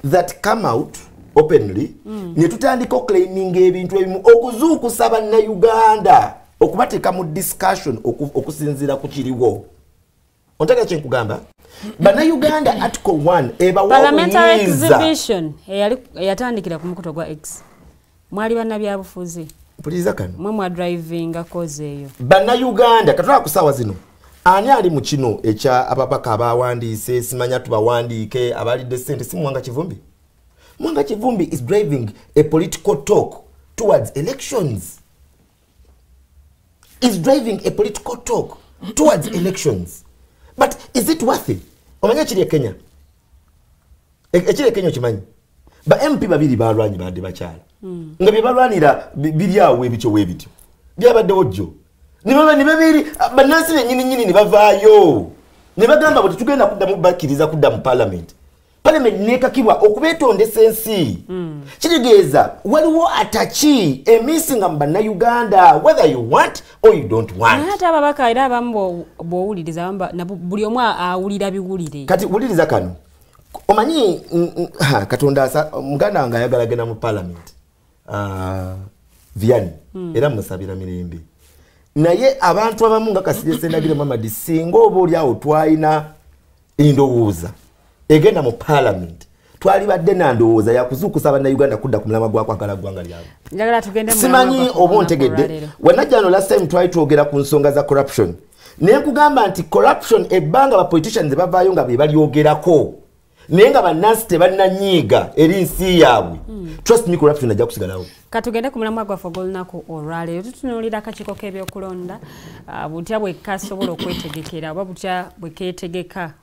that come out openly ne tutandika claiming ebintu ebimu okuzuukusa bannayuganda okubateeka mu discussion okusinziira ku kiriwo. Ontaka kyenkugamba bannayuganda article 1 ebawa parliamentary exhibition eyatandikira ku mukuto gwa X mwali bannabyabufuzi mpuliriza kano mwe drivinga koze eyo bannayuganda katwala ku ssaawa zino ani ali mu kino ekya ababaka abawandiise simanya tubawandiike abalidde ssente si Mwanga Kivumbi. Mwanga Kivumbi is driving a political talk towards elections. Is driving a political talk towards elections. But is it worth it? Omanya kiri Kenya. Ekiri Kenya kimanyi. Ba MP babiri balwanyi bade bakyala. Nga bye balwanira biri awo ebityo webityo. Byabadde wojjo. Ni babiri banansi nyini ni bavaayo. Ne bagamba bwe tugenda kuddamu bakiriza kudda mu parliament. Parliament nekakibwa okubetondesa ensi. Kitegeeza waliwo atachi emisinga mu bannayuganda whether you want or you don't want. Hata ababaka era abamu bw'owuliriza na buli omu awulira biwulire. Kati wuliriza kano. Omanyi Katonda muganda wange ayagala genda mu parliament. Vianney era musabira mirembe. Naye abantu abamu nga Kasirye Sendagire Mamadi singa oba oli awo twalina endowooza egenda mu parliament twali badde na ndowooza yakuzuukusa bannayuganda kudda ku mulama gwa kwagala ggwanga lyabwe. Njagala tugende mu simanyi oba ontegedde wanajjano last time twali twogera ku nsonga za corruption naye nkugamba nti corruption ebbanga ba politicians bavaayo nga be balyogerako naye nga bannansi tebalina eri nsi yaabwe. Trust me, corruption ajja kusigalawo. Katugende ku mulamwa gwaffe ogw'olunaku olwaleero tutunuulira akakiiko k'ebyokulonda butya bwe kasobola okwetegekera oba butya bwe keetegeka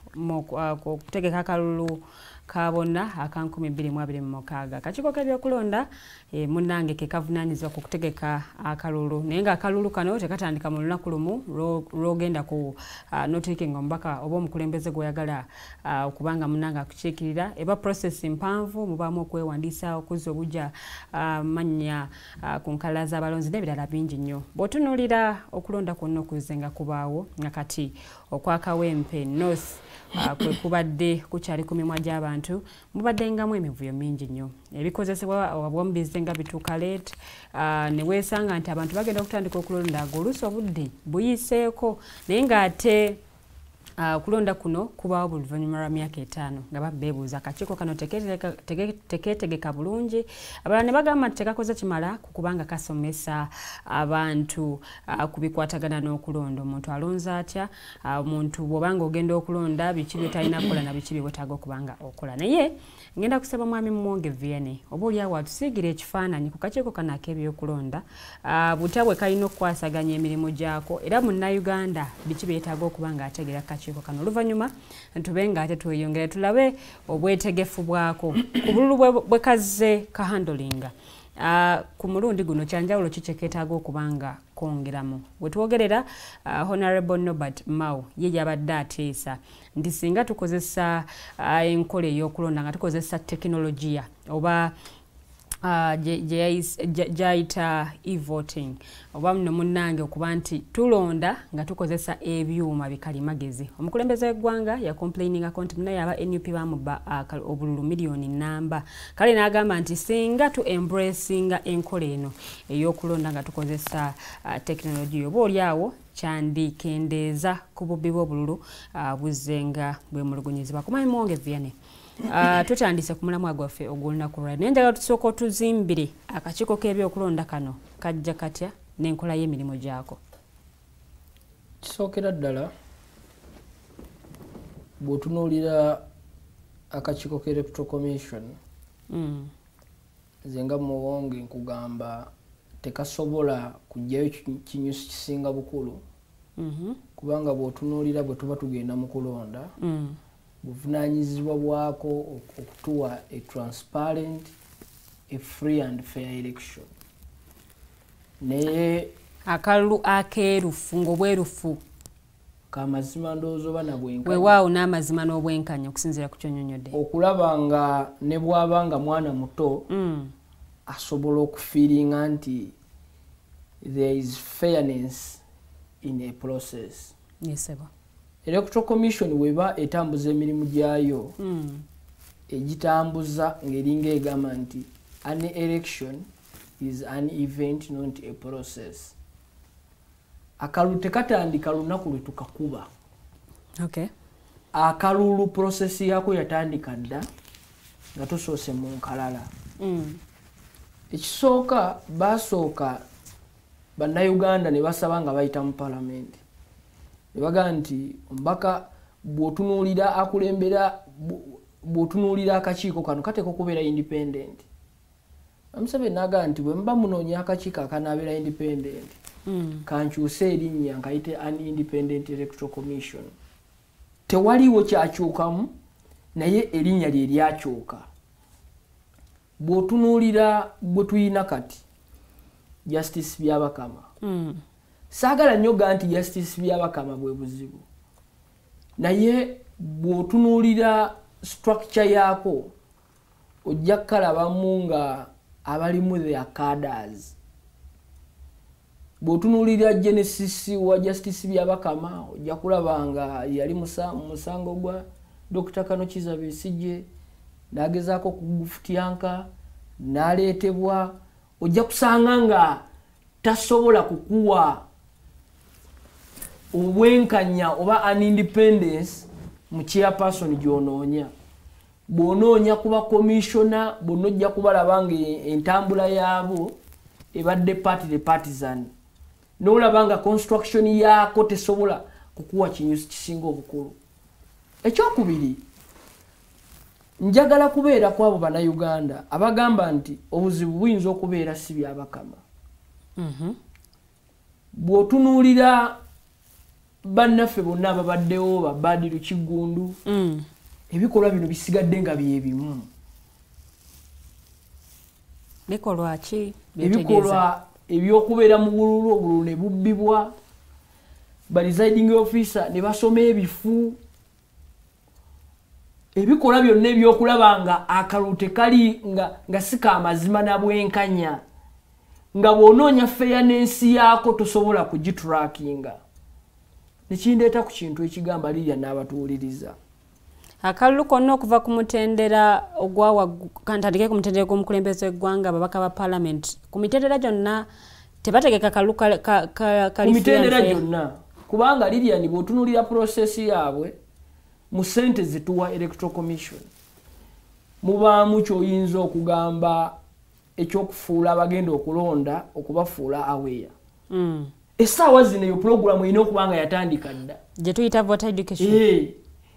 okutegeka akalulu ka bonna aka 2026. Akakiiko k'ebyokulonda munnange ke kavunaanyizibwa ku kutegeka akalulu naye nga akalulu kano tekatandika mu lunaku lumu lw'ogenda ku notiking omubaka oba omukulembeze gw'oyagala okubanga munnange akukiikirira eba process mpanvu mubaamu okwewandiisa okuzza obujja mannya ku nkala z'abalonzi n'ebirala bingi nnyo. Bw'otunuulira okulonda kwonna okuzze nga kubaawo nga kati okwakawempe north kwe kubadde kukyali ku mimwa gy'abantu mubaddengamu emivuyo mingi nnyo ebikozesebwa obwomubize nga bituuka leet ne weesanga nti abantu bagenda okutandika okulonda ng'oluusi obudde buyiseeko naye ng'ate kulonda kuno kubaawo buli luvannyuma lwa myaka 5 nga babeebuuza akakiiko kano tekeetegeka bulungi abalala ne bagamba nti tekakoze kimala kubanga kasomesa abantu ku bikwatagana n'okulonda omuntu alonza atya omuntu bw'obanga ogenda okulonda biki byotalina kukola na biki byewetaaga okubanga okola naye ngenda kusaba mwami Mwonge Vianney oba oliawo atusiigira ekifaananyi ku kakiiko kano ak'ebyokulonda butya bwe kalina okukwasaganya emirimu gyako era munnayuganda biki byetaaga okubanga ategeera akakiiko kano oluvannyuma tube nga ate tweyongere tulabe obwetegefu bwako ku bululu bwe kazze kahandolinga ku mulundi guno kyanjawulo kikyekeetaaga okubanga kwongeramu wetwogerera Honorable Norbert Mao ye yabadde ateesa nti singa tukozesa enkola ey'okulonda nga tukozesa tekinologiya oba gyayita e-voting oba muno munnange okuba nti tulonda nga tukozesa ebyuma bikalimagezi. Omukulembeze w'eggwanga yakomplainingako nti munaye aba NUP bamuba obululu miliyoni namba kale n'agamba nti singa tu embracinga enkola eno ey'okulonda nga tukozesa tekinologiya oba oliawo kyandikendeeza ku bubbi bw'obululu buzze nga bwemulugunyizibwa. Kumwami Mwonge Vianney tutandise ku mulamwa gwaffe ogw'olunaku lwa naye njagala tusooka otuzimbire akakiiko k'ebyokulonda kano kajja katya n'enkola y'emirimu gyako. Kisookera ddala bw'otunuulira akakiiko k'electoral commission nze nga Muwonge nkugamba tekasobola kujjayo kinyusi kisinga bukulu kubanga bw'otunuulira bwe tuba tugenda mu kulonda buvunaanyizibwa bwako okutuwa a transparent, a free and fair election. Naye akalulu akeerufu ng'obwerufu kamazima ndowooza oba nabwenkanya weewaawo n'amazima n'obwenkanya okusinziira ku kyonyonyodde okulaba nga ne bw'aba nga mwana muto asobola okufiiringa nti there is fairness in a process. Yesebo. Electoral Commission weba etambuza emirimu gyayo egitambuza ngeringa egamba nti an election is an event not a process. Akalulu tekatandika lunaku lwe tukakuba. Okay. Akalulu process yako yatandika dda nga tusoose mu nkalala. Ekisooka basooka bannayuganda ne basaba nga bayita mu palamenti. Ne bagamba nti ombaka bw'otunuulira akulembera bw'otunuulira akakiiko kano kateeka okubeera independent. Museveni n'agamba nti bwe muba munoonya akakiiko akanaabeera independent kankyuse erinnya nkayite an independent electoral commission. Tewaliwo kyakyukamu naye erinnya lye lyakyuka. Bw'otunuulira bwe tuyina kati Justice Byabakama. Saagala nnyo gaa nti Justice Byabakama bwe buzibu. Naye bw'otunuulira structure yaako ojja kukalabamu nga abalimu their cadres. Bw'otunuulira Genesis wa Justice Byabakama ojja kulaba nga yali musango gwa Dr. Kanokiza Besigye n'agezaako kugufutyanka n'aleetebwa ojja kusanga nga tasobola kukuwa obwenkanya oba an independence mu chairperson gy'onoonya. Bw'onoonya kuba commissioner bonna ojja kubalaba nga entambula yaabo ebadde party partisan. N'olaba nga construction yaako tesobola kukuwa kinyusi kisinga obukulu. Ekyokubiri, njagala kubeera kwabo bannayuganda abagamba nti obuzibu buyinza okubeera si Byabakama. Bw'otunuulira bannaffe bonna ababaddewo ba Badru Kigundu ebikolwa bino bisigadde nga bye bimu. Bikolwa ki? Ebikolwa ebyokubeera mu bululu obululu ne bubbibwa presiding officer ne basoma ebifu. Ebikolwa byonna ebyokulaba nga akalulu tekali nga si kaamazima na bwenkanya. Nga bw'onoonya fairness yaako tosobola kugitrackinga. Nekindeeta ku kintu ekigamba Lilian n'abatuwuliriza. Akalulu konna okuva ku mutendera kantandike ku mutendera gw'omukulembeze w'eggwanga ababaka ba parliament. Ku mitendera gyonna tebategeka akalulu kali mitendera gyonna. Kubanga Lilian bw'otunuulira process yaabwe mu ssente zituwa electoral commission. Mubaamu ky'oyinza okugamba ekyokufuula abagenda okulonda okubafuula aweya. Essaawa zino eyo pulogulamu erina okuba nga yatandika dda. Gye tuyita voter education.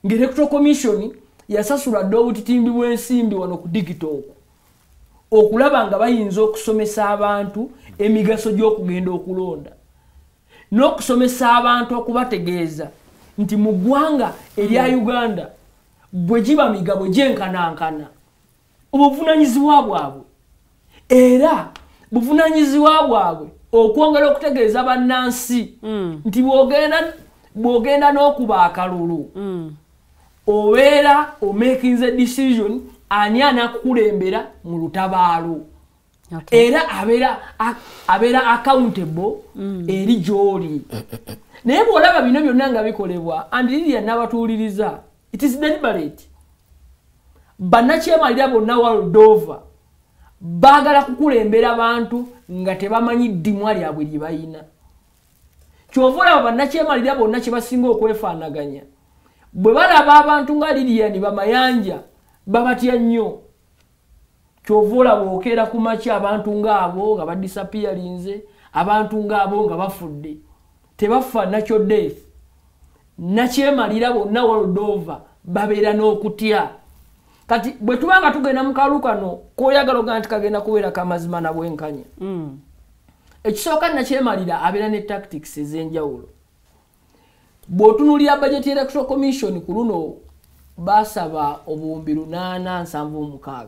Ng'electoral commission yasasula dda obutitimbi bw'ensimbi wano ku digital okulaba nga bayinza okusomesa abantu emigaso gy'okugenda okulonda. N'okusomesa abantu okubategeeza nti mu ggwanga erya Uganda bwe giba migabo gyenkanankana obuvunaanyizibwa bwabwe. Era buvunaanyizibwa bwabwe okwongera okutegeeza bannansi nti bw'ogenda n'okuba akalulu obeera omakinze decision ani anakukulembera mu lutabaalo. Era abeera accountable eri gy'oli. Naye bw'olaba bino byonna nga bikolebwa and Lilian n'abatuwuliriza it is deliberate. Bannakyemalira bonna world over baagala kukulembera abantu nga tebamanyi ddimwa lyabwe lye bayina. Kyova olaba bannakyemalira bonna kye basinga okwefaanaganya. Bwe balaba abantu nga Lilian bamayanja babatya nnyo. Kyova olaba okeera ku makya abantu ng'abo nga badisappearinze, abantu ng'abo nga bafudde. Tebafa natural death. Nakyemalira bonna world over babeera n'okutya. Kati bwe tubanga tugenda mu kalulu kano k'oyagala ogaa nti kagenda kubeera kamazima na bwenkanya. Ekisooka nakyemalira abeera ne tactics ez'enjawulo. Bw'otunuulira budget electoral commission ku luno basaba obuwumbi 876.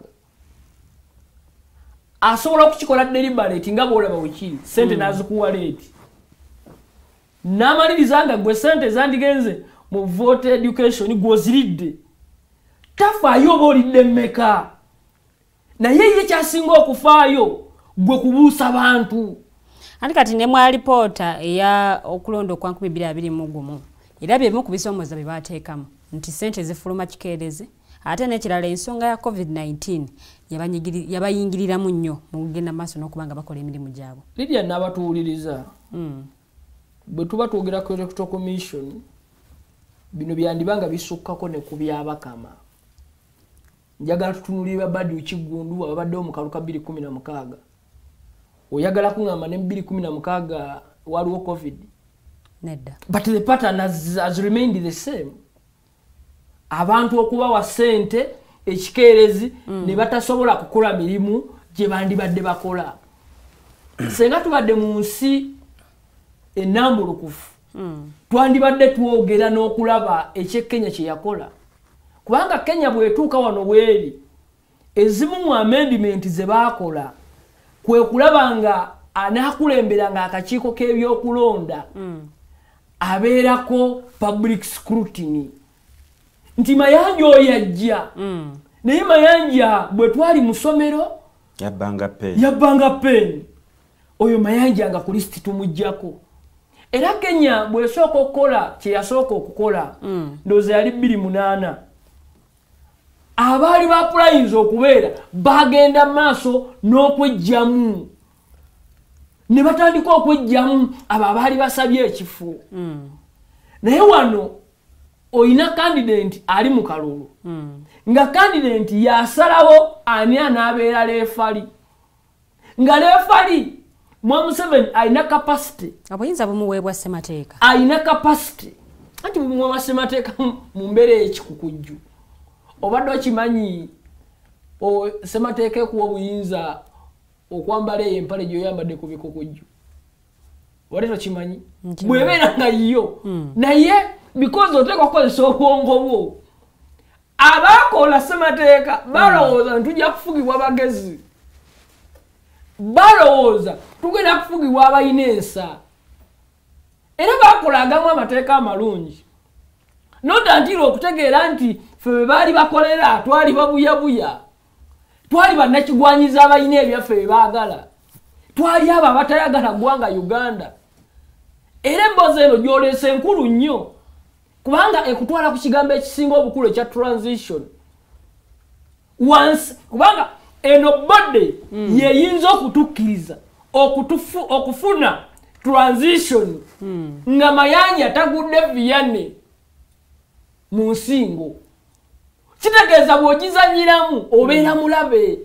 Asobola okukikola deliberate nga bw'olaba wekiri ssente n'azikuwa leeti. N'amaliriza nga gwe ssente zandigenze mu voter education gw'oziridde. Tafaayo oba olidde mmeka. Naye ye kyasinga okufaayo gwe kubuusa bantu. Ati kati ne mwa alipoota eya okulonda okwa 2021 era bye bimu ku bisomooza bye baateekamu nti ssente zifuluma kikeereze ate n'ekirala ensonga ya COVID-19 yabayingiriramu nnyo mu kugenda maaso n'okubanga bakola emirimu gyabwe. Lydia n'abatuwuliriza bwe tuba twogera ku Electoral Commission bino byandibanga bisukkako ne ku byabakama. Njagala tutunulira Badru Kigundu abaddewo mu kaluka 2016. Oyagala kuŋŋamba ne 2016 waliwo COVID. Nedda. But the pattern has remained the same. Abantu okubawa ssente ekikeerezi ne batasobola kukola mirimu gye bandibadde bakola. Senga tubadde mu nsi ennambulukufu twandibadde twogera n'okulaba ekyekenya kye yakola. Kubanga Kenya bwetuuka wano bweri ezimu mu amendment ze baakola kwe kulaba nga anaakulemberanga akakiiko k'ebyokulonda abeerako public scrutiny. Nti Mayanja oyo yajja naye Mayanja bwe twali mu ssomero yabbanga pen oyo Mayanja nga ku listi tumuggyako. Era Kenya bw'esooka okukola kye yasooka okukola ndowooza yali 2008 abaali bapulayiza okubeera bagenda maaso n'okwejjamu ne batandika okwejjamu abo abaali basabye ekifo. Naye wano oyina candidate ali mu kalulu nga candidate yasalawo ani anaabeera leefali nga leefali Museveni ayina capacity obuyinza bumuweebwa ssemateeka ayina capacity anti bumuweebwa ssemateeka mu mbeera y'ekikukujju obadde okimanyi ssemateeka ekuwa obuyinza okwambala eyo empale gy'oyambadde ku bikukujju wali tokimanyi bw'ebeera nga yo naye because oteeka okukozesa obwongo bwo abaakola ssemateeka balowooza ntujja kufugibwa bagezi balowooza tugenda kufugibwa abalina ensa era baakola agamu amateeka amalungi notantira okutegeera nti ffe bwe baali bakolera twali babuyabuya twali bannakigwanyiza abalina ebyaffe bye baagala twali abo abatayagala ggwanga Uganda era emboozi eno gy'oleese enkulu nnyo kubanga ekutwala ku kigambo ekisinga obukulu ekya transition once kubanga eno bode yeyinza okutukkiriza okufuna transition nga Mayanja tagudde Vianney mu nsingo kitegeeza bw'ogizanyiramu obeera mulabe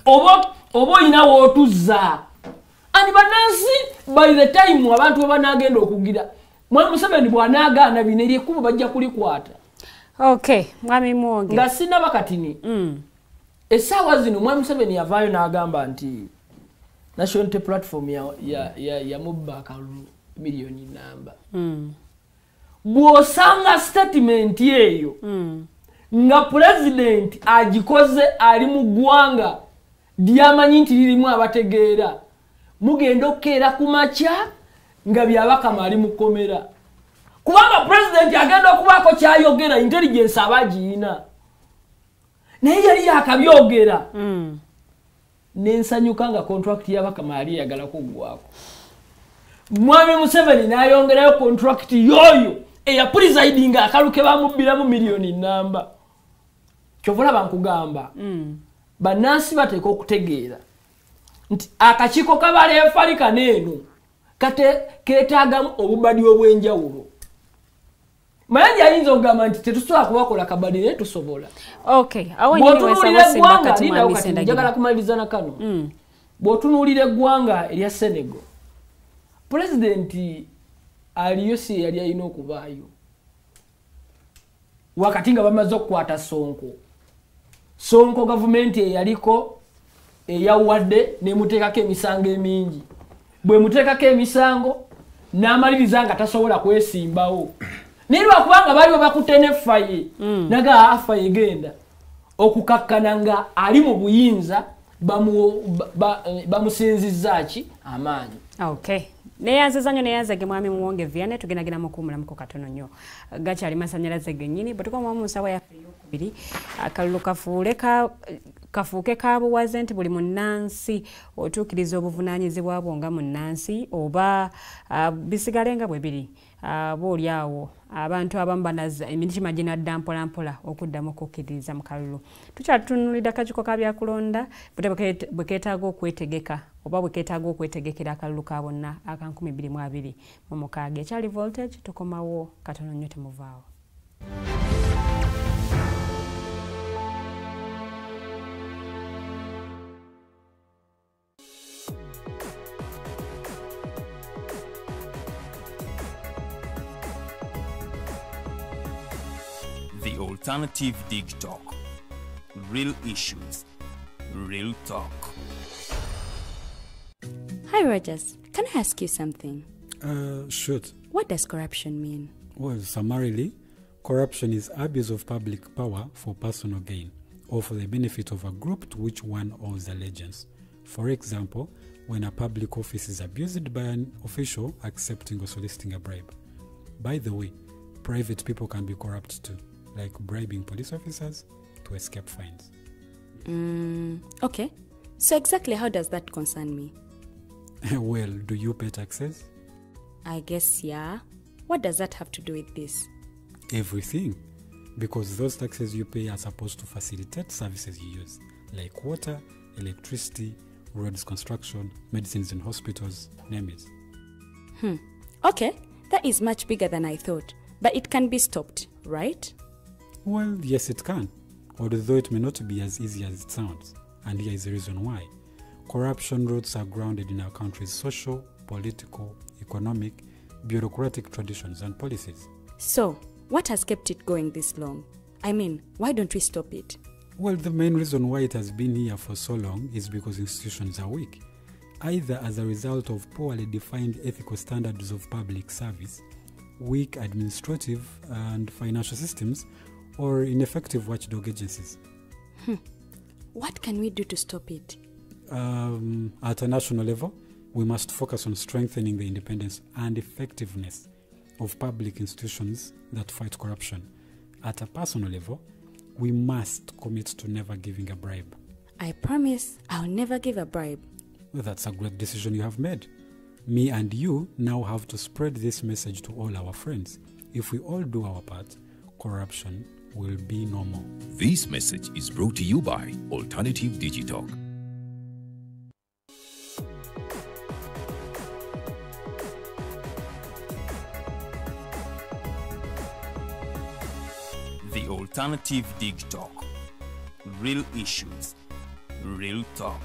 oba oyina wootuzza andi bannansi by the time abantu bwe banaagenda okugira Museveni bw'anaagaana bino eryekkubo bajja kulikwata. Okay, mwami Muwonge. Nga sinaba katini. Essaawa zino Mwami Museveni yavaayo n'agamba nti National Unity Platform yamubba akalulu miliyoni namba. Bw'osanga statement eyo nga president agikoze ali mu ggwanga lyamanyi nti lirimu abategeera mugenda okukeera ku makya nga byabakama ali mu kkomera kubanga president agenda okubaako kyayogera intelligence abagiyina naye yali yakabyogera n'ensanyuka nga contract y'abakama yali yagala kuggwako. Mwami Museveni n'ayongerayo contract yoyo eyapresidinga akaluke bamubbiramu miliyoni namba. Kyovula bankugamba bannansi bateeka okutegeera nti akakiiko kabaleefalika n'eno kate keetaagamu obubadi obw'enjawulo. Mayanja ayinza okugamba nti tetusobola kubakola kabadi naye tusobola. Okay, awo nyini weesaba simba kati mwami Sendagire. Njagala kumaliriza na kano. Bw'otunuulira eggwanga erya Senegal, pulezidenti aliyo si yali alina okubaayo wakati nga bamaze okukwata Sonko gavumenti eyaliko eyawadde nemuteekako emisango emingi. Bwe muteekako emisango n'amaliriza nga tasobola kwesimbawo. Naye lwakubanga baliwo bakutte n'effaye naga affaye egenda okukakkana nga ali mu buyinza bamusinzizza ki amaanyi. Okay. Neyanziza nnyo neyanzage mwami Muwonge Vianney tugendagenda mukuumulamuko katono nnyo gakyali masannyalaze gennyini bwe tukoma mu nsawa yaffe ey'okubiri akalulu kafuule kafuuke kabuwaze nti buli munnansi otuukiriza obuvunaanyizibwa bwo nga munnansi oba bisigale nga bwe biri boolyawo abantu abamu banaza emitima ginadda mpola mpola okuddamu okukkiririza mu kalulu. Tukyatunuulira akakiiko ka byakulonda bwe keetaaga okwetegeka oba bwe keetaaga okwetegekera akalulu ka bonna aka 2026 ekyali voltage. Tukomawo katono nnyo temuvaawo. The Alternative Dig Talk. Real issues, real talk. Hi, Rogers. Can I ask you something? Shoot. What does corruption mean? Well, summarily, corruption is abuse of public power for personal gain or for the benefit of a group to which one owes allegiance. For example, when a public office is abused by an official accepting or soliciting a bribe. By the way, private people can be corrupt too, like bribing police officers to escape fines. Okay. So exactly how does that concern me? Well, do you pay taxes? I guess, yeah. What does that have to do with this? Everything. Because those taxes you pay are supposed to facilitate services you use, like water, electricity, roads construction, medicines in hospitals, name it. Okay, that is much bigger than I thought. But it can be stopped, right? Well, yes, it can. Although it may not be as easy as it sounds. And here is the reason why. Corruption roots are grounded in our country's social, political, economic, bureaucratic traditions and policies. So, what has kept it going this long? I mean, why don't we stop it? Well, the main reason why it has been here for so long is because institutions are weak, either as a result of poorly defined ethical standards of public service, weak administrative and financial systems, or ineffective watchdog agencies. What can we do to stop it? At a national level, we must focus on strengthening the independence and effectiveness of public institutions that fight corruption. At a personal level, we must commit to never giving a bribe. I promise I'll never give a bribe. Well, that's a great decision you have made. Me and you now have to spread this message to all our friends. If we all do our part, corruption will be no more. This message is brought to you by Alternative Digital. The Alternative Dig Talk. Real issues, real talk.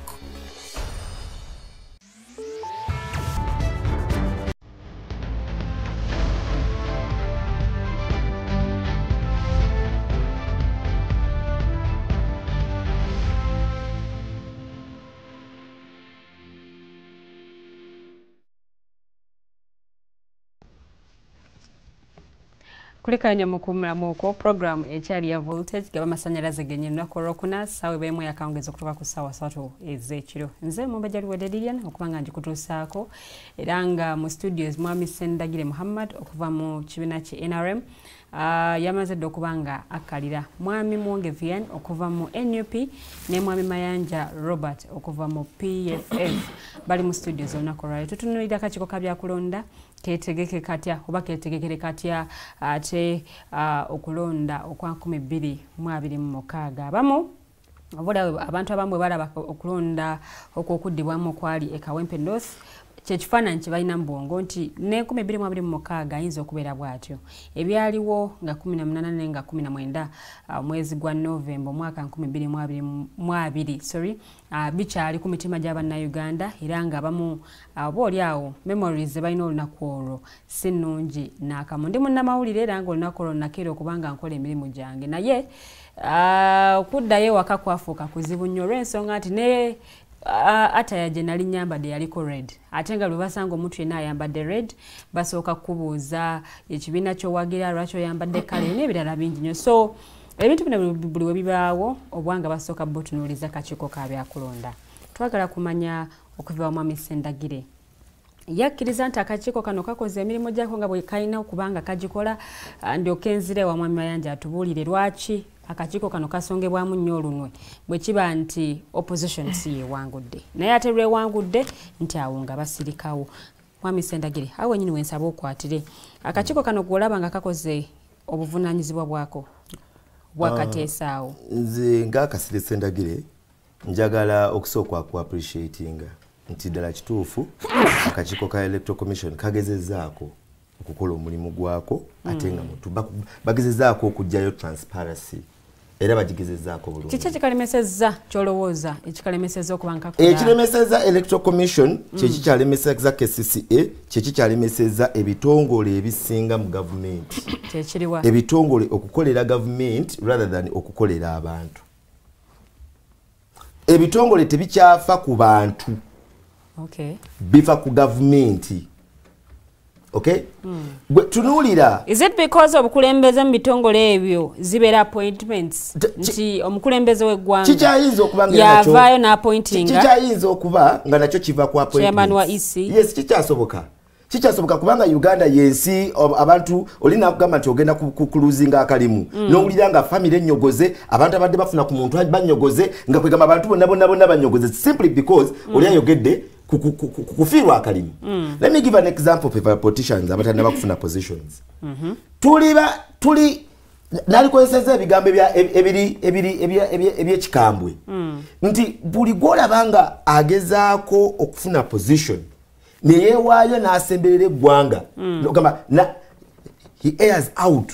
Kulikanya mukumulamuko program ekyali ya voltage gaba masanyalaze genye nako rokuna sawe bemu yakangeza kutoka ku sawa 3 ezekiro nze mumbajali wedelian okubanga ndikutusaako eranga mu studios mwami Sendagire Muhammad okuva mu kibina ki NRM yamaze dokubanga akalira mwami Mwonge Vian okuva mu NUP ne mwami Mayanja Robert okuva mu PFF bali mu studios onako right tutunulira kachiko kabya kulonda ketegeke katya oba ketegekere katya ate okulonda okwa 2026 abamu obola abantu abamwe balaba okulonda okukudibwamu kwali ekawempe North kyekifaananyi kye balina mbongo nti ne 2026 ayinza okubeera bwatyo ebyaliwo nga 18 nga 19 mwezi gwa Novemba mwaka 2022 bikyali ku mitima gy'Abannayuganda era nga abamu boolyawo memories balina olunaku olwo si nnungi n'akamu ndi munnamawulire era nga olunaku olwo nakeera okubanga nkola emirimu gyange naye okuddayo waka kwafuuka kuzibu nnyo olw'ensonga nti ne ataya je nali nyambadde yaliko red ate nga lwe basanga omuntu yenna ayambadde red basooka kubuuza ekibiina ky'owagira lwaki oyambadde kale n'ebirala bingi nnyo so ebintu bino buli we bibaawo obwanga basooka butunuuliza kakiiko ka byakulonda twagala kumanya okuva mwami Sendagire yakkiriza nti akakiiko kano kakoze emirimu gyako nga bwe kalina okubanga kagikola ndyoka enzire wa mwami Mayanja atubuulire lwaki akakiiko kano kasongebwamu nnyo olunwe bwe kiba nti opposition si yeewangudde naye ate lwewangudde nti awo nga basirikawo. Mwami Sendagire awo wenyini wensaba okwatire akakiiko kano gwolaba nga kakoze obuvunaanyizibwa bwako bwakateesaawo. Nze ng'akasire Sendagire njagala okusooka ku appreciatinga nti ddala kituufu akakiiko ka Electoral Commission kagezezzaako okukola omulimu gwako ate nga bagezezzaako okugyayo transparency era bagigezezzaako bulungi. Kiki ekikalemesezza kyolowooza ekikalemesezza okuba nkakola? Ekilemesezza Electoral Commission kyeki kyalemesezza KCCA kyeki kyalemesezza ebitongole ebisinga mu gavumenti. Kyekiriwa ebitongole okukolera gavumenti rather than okukolera abantu. Ebitongole tebikyafa ku bantu. Okay. Bifa ku gavumenti. Okay? Tunulira. Is it because obukulembeze mu bitongole ebyo zibeera appointments nti omukulembeze w'eggwanga kikyayinza okuba nga yavaayo n'appointinga kikyayinza okuba nga nakyo kiva ku appointments. Chairman wa EC. Yes, kikyasoboka. Kikyasoboka kubanga Uganda yensi abantu olina kugamba nti ogenda kuluzinga akalimu n'owulira nga family ennyogoze abantu abadde bafuna ku muntu bannyogoze nga kwegamba abantu bonna banyogoze simply because oli ayogedde kufiirwa akalimu. Let me give an example of politicians abatanda bakufuna positions. Tuli nalikozesezza ebigambo ebyekikambwe nti buli gwolabanga agezaako okufuna position neyeewaayo n'asemberera eggwanga nogamba he airs out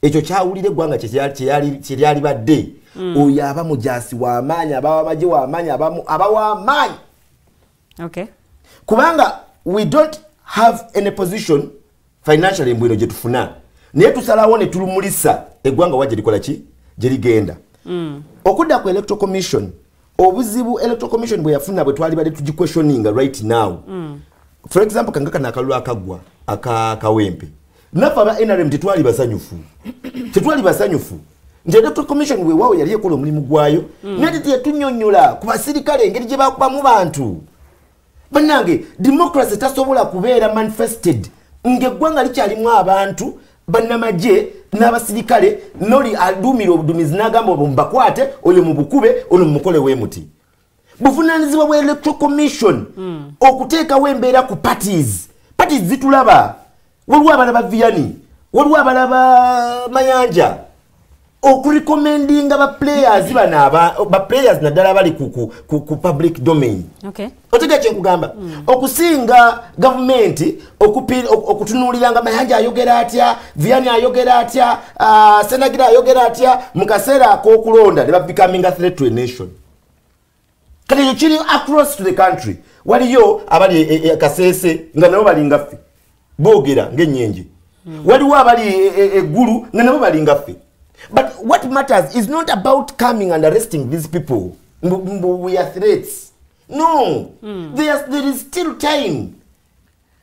ekyo kyawulira eggwanga kyeryali badde oyo aba mujaasi w'amaanyi aba w'amagye w'amaanyi aba w'amaanyi. Okay. Kubanga we don't have any position financially mbwino gye tufuna naye tusalawo ne tulumulisa eggwanga wajje likola ki gye ligenda. Okudda ku Electoral Commission obuzibu Electoral Commission bwe yafuna bwe twali bali tugiquestioninga right now. For example kangaka nakalulu akagwa akawempe nafa ba NRM tetwali basanyufu nje Electoral Commission we wawo yali ekola omulimu gwayo nati yetunyonyola ku basirikale engeri gye bakubamu bantu. Bannange democracy tasobola kubeera manifested ng'eggwanga likyalimu abantu bannamagye n'abasirikale noli adumira obudumizi n'agamba obubakwate oyo mu bukube ono mumukole w'emuti. Buvunaanyizibwa bwa Electoral Commission okuteekawo embeera ku parties zitulaba waliwo abalaba Vianney waliwo abalaba Mayanja okurecommendinga ba players naddala bali ku public domain. Okay. Otega kyenkugamba okusinga gavumenti okutunuuliranga Mayanja ayogera atya Vianney ayogera atya Senagira ayogera atya mu kaseera ak'okulonda ne becoming a threat to a nation. Kati ekyo kiri across to the country waliyo abali Kasese nga nabo bali ngaffe boogera ng'ennyenje waliwo abali eggulu nga nabo bali ngaffe. But what matters is not about coming and arresting these people. We are threats. No. There is still time.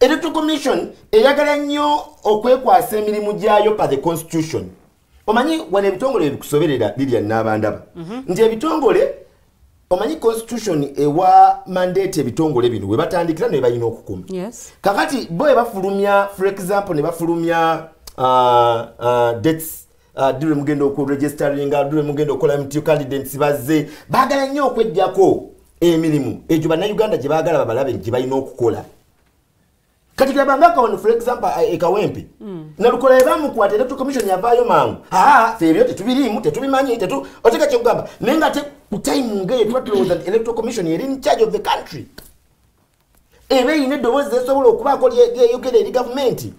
Electoral Commission eyagala nnyo okwekwasa emirimu gyayo pa the constitution. Omanyi wane ebitongole ebikusoberera Lydia n'abandaba. Nti ebitongole omanyi constitution ewa mandate ebitongole bino we batandikira ne bayina okukuma. Yes. Kakati boye bafulumya for example ne bafulumya dates dure mugendo ku registeringa dure mugendo okola mti candidates bazze bagala nnyo okwejjako emirimu egyo bannayuganda gye baagala babalabe gye balina okukola. Kati gabanga akawono for example ekawempe nalukola ebamukwata Electoral Commission yavaayo mangu ffe ebyo tetubiriimu tetubimanyi oteka kyekugamba naye nga te ku time ngeyo twatulowooza nti Electoral Commission yeri in charge of the country eba eyina eddoboozi esobola okubaako lyeyogera eri gavumenti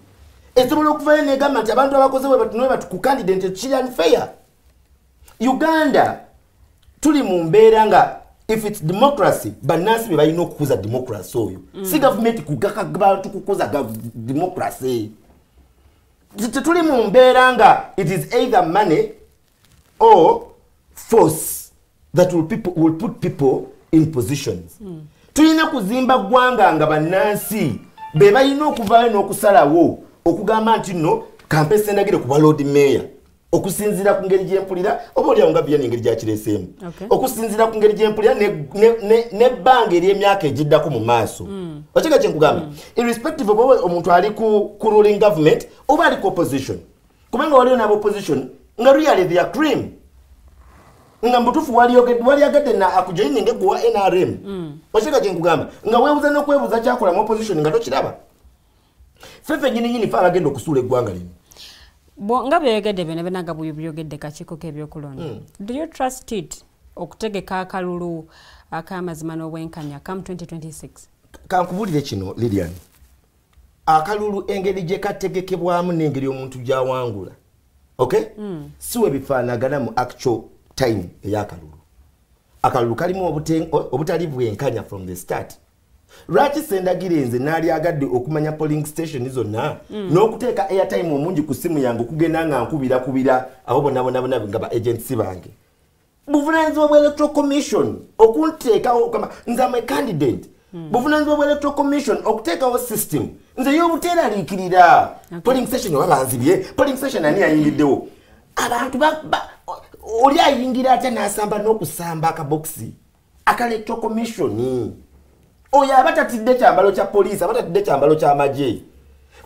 esobola okuvayo negamba nti abantu abakoze bwe batunowe batu ku candidate kiri unfair. Uganda tuli mu mbeera nga if it's democracy bannansi be balina okukuza democracy oyo si gavumenti kugaka bantu kukuza democracy. Tetuli mu mbeera nga it is either money or force that will put people in positions. Tulina kuzimba ggwanga nga bannansi be balina okuvaayo n'okusalawo okugamba nti nno kampe Sendagire kuba Lord Mayor okusinzira ku ngeri gyempulira oba oli nga Vianney engeri gyakireseemu okusinzira ku ngeri gyempulira n'ebbanga ery'emyaka egiddako mu maaso. Okika kyenkugamba irrespective of omuntu ali ku ruling government oba ali ku opposition kubanga waliwo n'aba opposition nga really they are cream nga mbutufu waliyogedde na akujoyini ngeguwa NRM oshika kyengugamba nga weebuza n'okwebuza kyakola mu opposition nga tokiraba fefe nyini fa abagenda okusuula eggwanga lino nga byogedde bino benaga byogedde kakiiko k'ebyokulonda do you trust it okutegeka akalulu ak'amazima n'obwenkanya kam 2026 kankubulire kino Lilian akalulu engeri gye kategekebwamu n'engeri omuntu gy'awangula okay siwe bifaanagana mu actual time ey'akalulu akalulu kalimu obutali bwenkanya from the start lwaki sendagirenze naali agadde okumanya polling station zonna n'okuteeka airtime omungi ku simu yange okugenda nga nkubira abo bonna nga ba agency bange buvunaanyizibwa bwa electoral commission okunteekawo kama nze am a candidate buvunaanyizibwa bwa electoral commission okuteekawo system nze y'obuteeraliikirira polling station oba banzibye polling station ani yayingiddewo abantu oli ayingira ate n'asamba n'okusamba akabokisi aka electoral commission oyo abatatidde kyambalo kya poliisi abatatidde kyambalo ky'amagye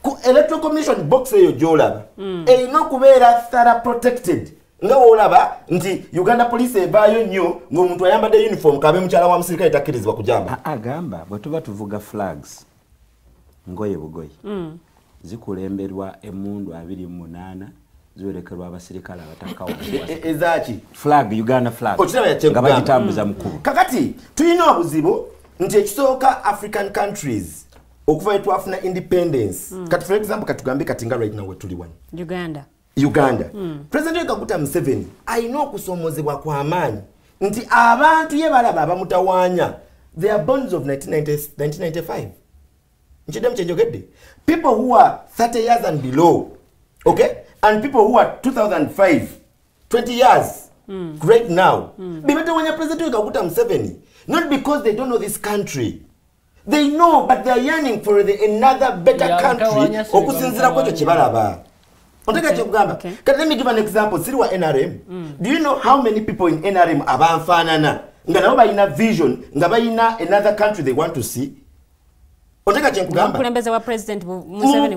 ku electoral commission box eyo gy'olaba erina okubeera thorough protected nga woolaba nti Uganda police evaayo nnyo ng'omuntu ayambadde uniform kabe mukyala wa musirikale takkirizibwa kujamba agamba bwe tuba tuvuga flags ngoye bugoye zikulemberwa emundu 28 ziwerekerwa abasirikale abatakawo ezaki flag Uganda flag nga bagitambuza mukulu kakati tulina obuzibu nti ekisooka African countries okuva twafuna independence kati for example katugambe kati nga right now we tuli one Uganda President Kaguta Museveni alina okusomozebwa kwa maanyi nti abantu ye balaba abamutawaanya they are bonds of 1995 nchidem chenjogedde people who are 30 years and below okay and people who are 2005 20 years right now bimetawaanya President Kaguta Museveni not because they don't know this country they know but they are yearning for another better country okusinzira kwekyo kibalaba onteka kyokugamba kati let me give an example siri wa NRM do you know how many people in NRM abanfaanana nga nabo balina vision nga balina another country they want to see onteka kyokugamba mukulembeze wa president Museveni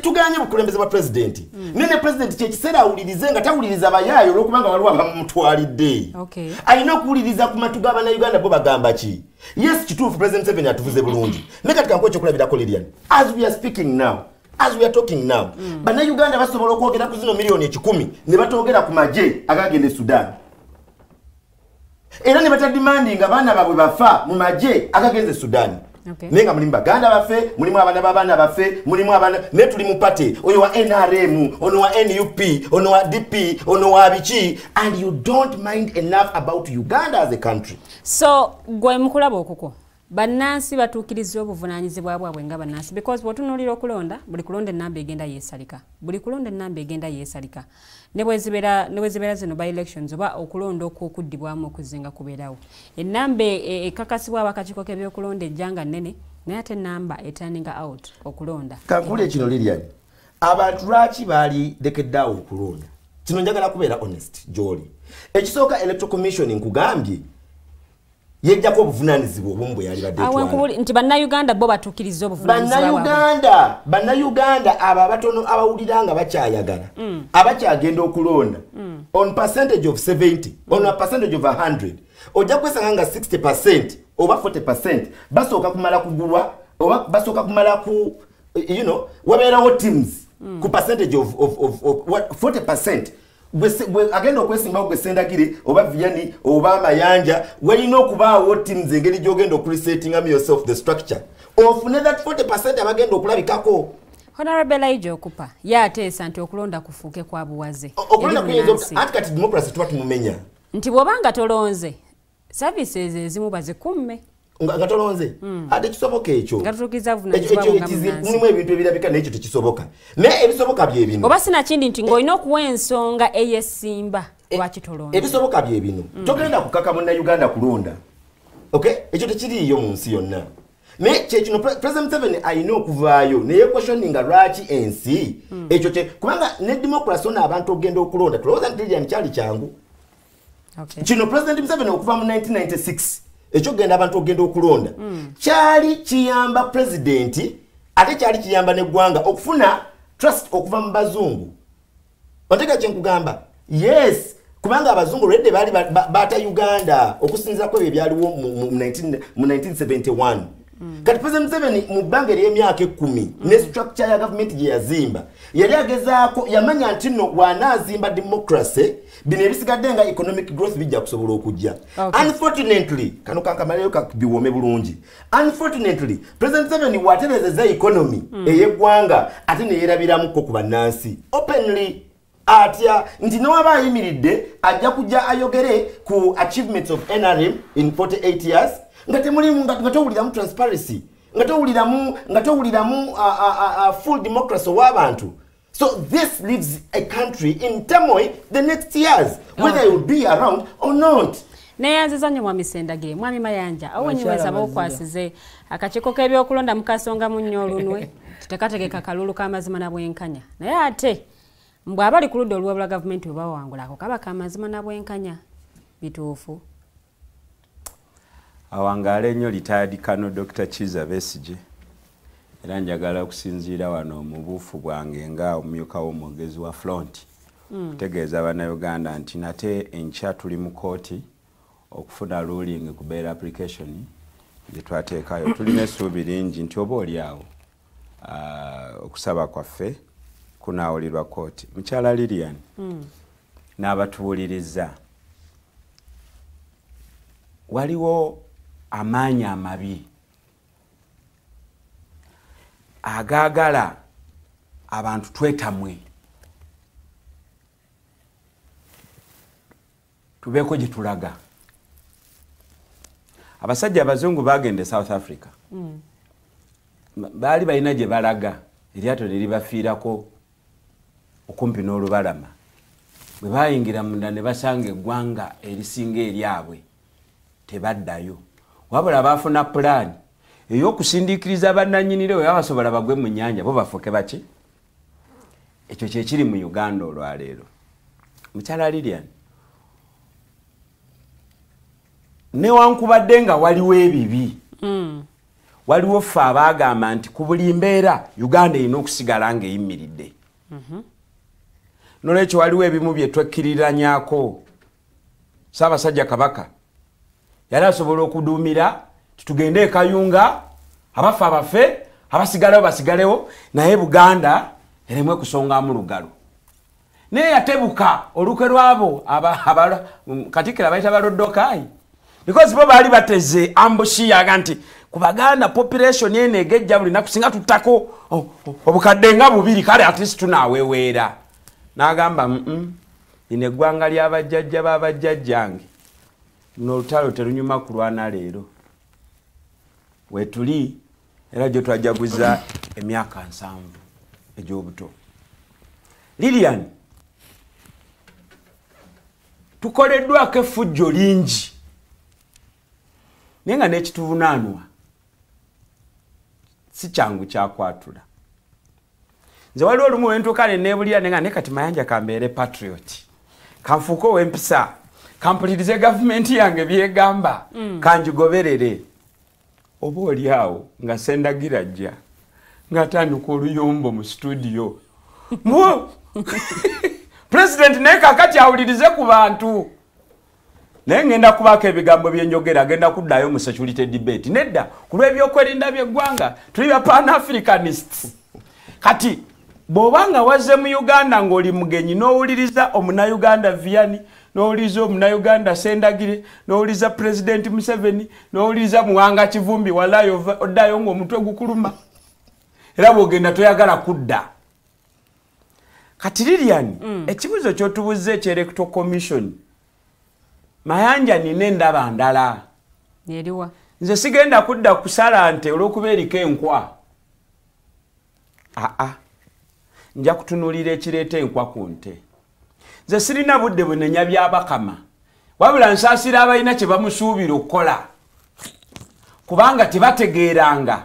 tuganye mukulembeze wa president nene president kyekiseera awulirize nga tawuliriza abayaayo olwokubanga waliwo abamutwalidde alina okuwuliriza ku matu g'abana Uganda bo bagamba ki yes kituufu president Museveni atuvuze bulungi naye kati kankuwa ekyokulabirako Lilian as we are speaking now as we are talking now bana Uganda basobola okwogera ku zino milioni 10 ne batogera ku magye agagende Sudan era ne batadimanding abaana babwe bafa mu magye agagenze Sudan nenga mulimu baganda bafe mulimu abana babana bafe mulimu abana ne tuli mu party oyo wa NRM ono wa NUP ono wa DP ono wa bichi and you don't mind enough about Uganda as a country so gwe mukulaba okuko bannansi batuukiriza obuvunaanyizibwa bwabwe nga bannansi because bw'otunuulira okulonda buli kulonda ennamba egenda yeesalika buli kulonda ennamba egenda yeesalika ne bwe zibeera zino by elections oba okulonda okuddibwamu okuzinga kubeerawo ennamba ekakasibwa abakakiiko k'ebyokulonda ejjanga nnene naye ate ennamba eturninga out okulonda kankule kino Lilian abantu lwaki baali lekeddaawo okulonda kino njagala kubeera honest gy'oli ekisooka electoral commission nkugambye yejjako obuvunaanyizibwa obumu bwe yali badde nti bannayuganda bo batuukiriza obuvunaanyizibwa bannayuganda abo abatono abawulira nga bakyayagala abakyagenda okulonda on percentage of 70 on a percentage of 100 ojja kwesanga nga 60% oba 40% basooka kumala kugulwa oba basooka kumala ku wabeerawo teams ku percentage of 40% agenda okwesimbawo gwe Sendagire oba Vianney oba Mayanja walina okubaawo teams engeri gy'ogenda okuresettingamu yourself the structure ofune that 40% abagenda okulabikako Honorable Elijah Okupa yateesa nti okulonda kufuuke kwa buwaze okulonda kuyinza anti kati democracy tuba tumumenya nti bw'obanga tolonze services ezimu bazikumme nga tolonze ate kisoboka ekyo mulimu ebintu ebirabika naye ekyo tekisoboka naye ebisoboka bye bino oba sinakindi nti ng'olina okuwa ensonga eyesimba lwaki tolonze ebisoboka bye bino togenda kukaka munnayuganda kulonda ekyo tekiriiyo mu nsi yonna naye kyekino President Museveni alina okuvaayo naye questioninga lwaki ensi ekyo kubanga ne democracy ona abantu okugenda okulonda tulowooza nti Lilian kyali kyangu kino President Museveni okuva mu 1996 ekyogenda abantu okugenda okulonda kyali kiyamba president ate kyali kiyamba neggwanga okufuna trust okuva mu bazungu onteka kyenkugamba yes kubanga abazungu redde bali bata Uganda okusinza ko byaliwo mu 1971 kati President Museveni mu bbanga ly'emyaka 10 ne structure ya government gye yazimba yali agezaako yamanya nti no wanazimba democracy bino ebisigadde nga economic growth bijja kusobola okujja. Unfortunately kano kankamaleo kabiwome bulungi. Unfortunately President Museveni waterezeza economy eyeggwanga ate ne yerabiramu ko ku bannansi openly atya nti n'aba ayimiridde ajja kujja ayogere ku achievements of NRM in 48 years nga temulimu nga towuliramu transparency nga towuliramu full democracy w'abantu. So this leaves a country in turmoil the next years whether it will be around or not. Neyanziza nnyo Mwami Sendagire. Mwami Mayanja awenyiweza bawukwasize akakiiko k'ebyokulonda mukasonga mu nnyo olunwe tutekategeka kalulu k'amazima na bwenkanya naye ate mbwe abali ku ludda olw'obula gavumenti bwe bawangula ako kaba k'amazima na bwenkanya bituufu. Awangaale ennyo retired Colonel Dr. Kizza Besigye era njagala okusinziira wano mu buufu bwange nga omumyuka w'omwogezi wa front kutegeeza bannayuganda nti nate enkya tuli mu kooti okufuna ruling ku bail application gye twateekayo tulina essuubi lingi nti oba oli awo okusaba kwaffe kunaawulirwa kooti. Mukyala Lilian n'abatuwuliriza waliwo amaanyi amabi agaagala abantu twetamwe tubeeko gye tulaga. Abasajja abazungu bagende South Africa baali balina gye balaga eryato ne libafiirako okumpi n'olubalama bwe bayingira munda ne basanga eggwanga erisinga eryabwe tebaddayo wabula baafuna pulaani ey'okusindiikiriza bannannyinire bwe babasobola bagwe mu nnyanja bo bafuke baki. Ekyo kye kiri mu Uganda olwaleero. Mukyala Lilian newankubadde nga waliwo ebibi waliwo ffe abaagamba nti ku buli mbeera Uganda erina okusigala ng'eyimiridde. Nolwekyo waliwo ebimu bye twekkiriranyaako. Ssaabasajja Kabaka yali asobola okuduumira tugende e Kayunga abafa abafe abasigalewo basigalewo naye Buganda eremwe kusongamu lugalo. Naye yatebuka olukwe lwabo Katikkiro abayita baloddokayi because bo baali bateze ambushi yaga nti ku Baganda population eno egejja buli naku singa tuttako obukadde nga 2 kale at least tunaaweweera. N'agamba ine eggwanga ly'abajjajja b'abajjajjange n'olutalo terunyuma kulwana leero wetuli era gye twajaguza emyaka 7 egy'obuto. Lilian tukoleddwako effujjo lingi naye nga n'ekituvunaanwa si kyangu kyakwatula. Nze waliwo olumu wentuuka ne neebulira nenga ne kati Mayanja kambeere patriot kanfuuke ow'empisa kampulirize gavumenti yange byegamba kanjigoberere. Oba oli awo nga Sendagira ajja ng'atandika oluyombo mu studio President naye kakati awulirize ku bantu naye ngenda kubaako ebigambo byenjogera agenda kuddayo mu security debate nedda ku lw'ebyokwerinda by'eggwanga tuli ba pan-Africanists. Kati bw'obanga wazze mu Uganda ng'oli mugenyi n'owuliriza omunayuganda Vianney n'owuliriza omunayuganda Sendagire n'owuliriza President Museveni n'owuliriza Muwanga Kivumbi walayo oddayo ng'omutwe gukuluma era bw'ogenda toyagala kudda. Kati Lilian ekibuzo ky'otubuze eky'Electoral Commission Mayanja nina endaba ndala. Eriwa Nze sigenda kudda kusala nte olw'okuba eriko enkwa. Nja kutunuulira ekireeta enkwa ku nte. Nze sirina budde bunenya by'Abakama wabula nsaasira abalina kye bamusuubira okukola kubanga tebategeeranga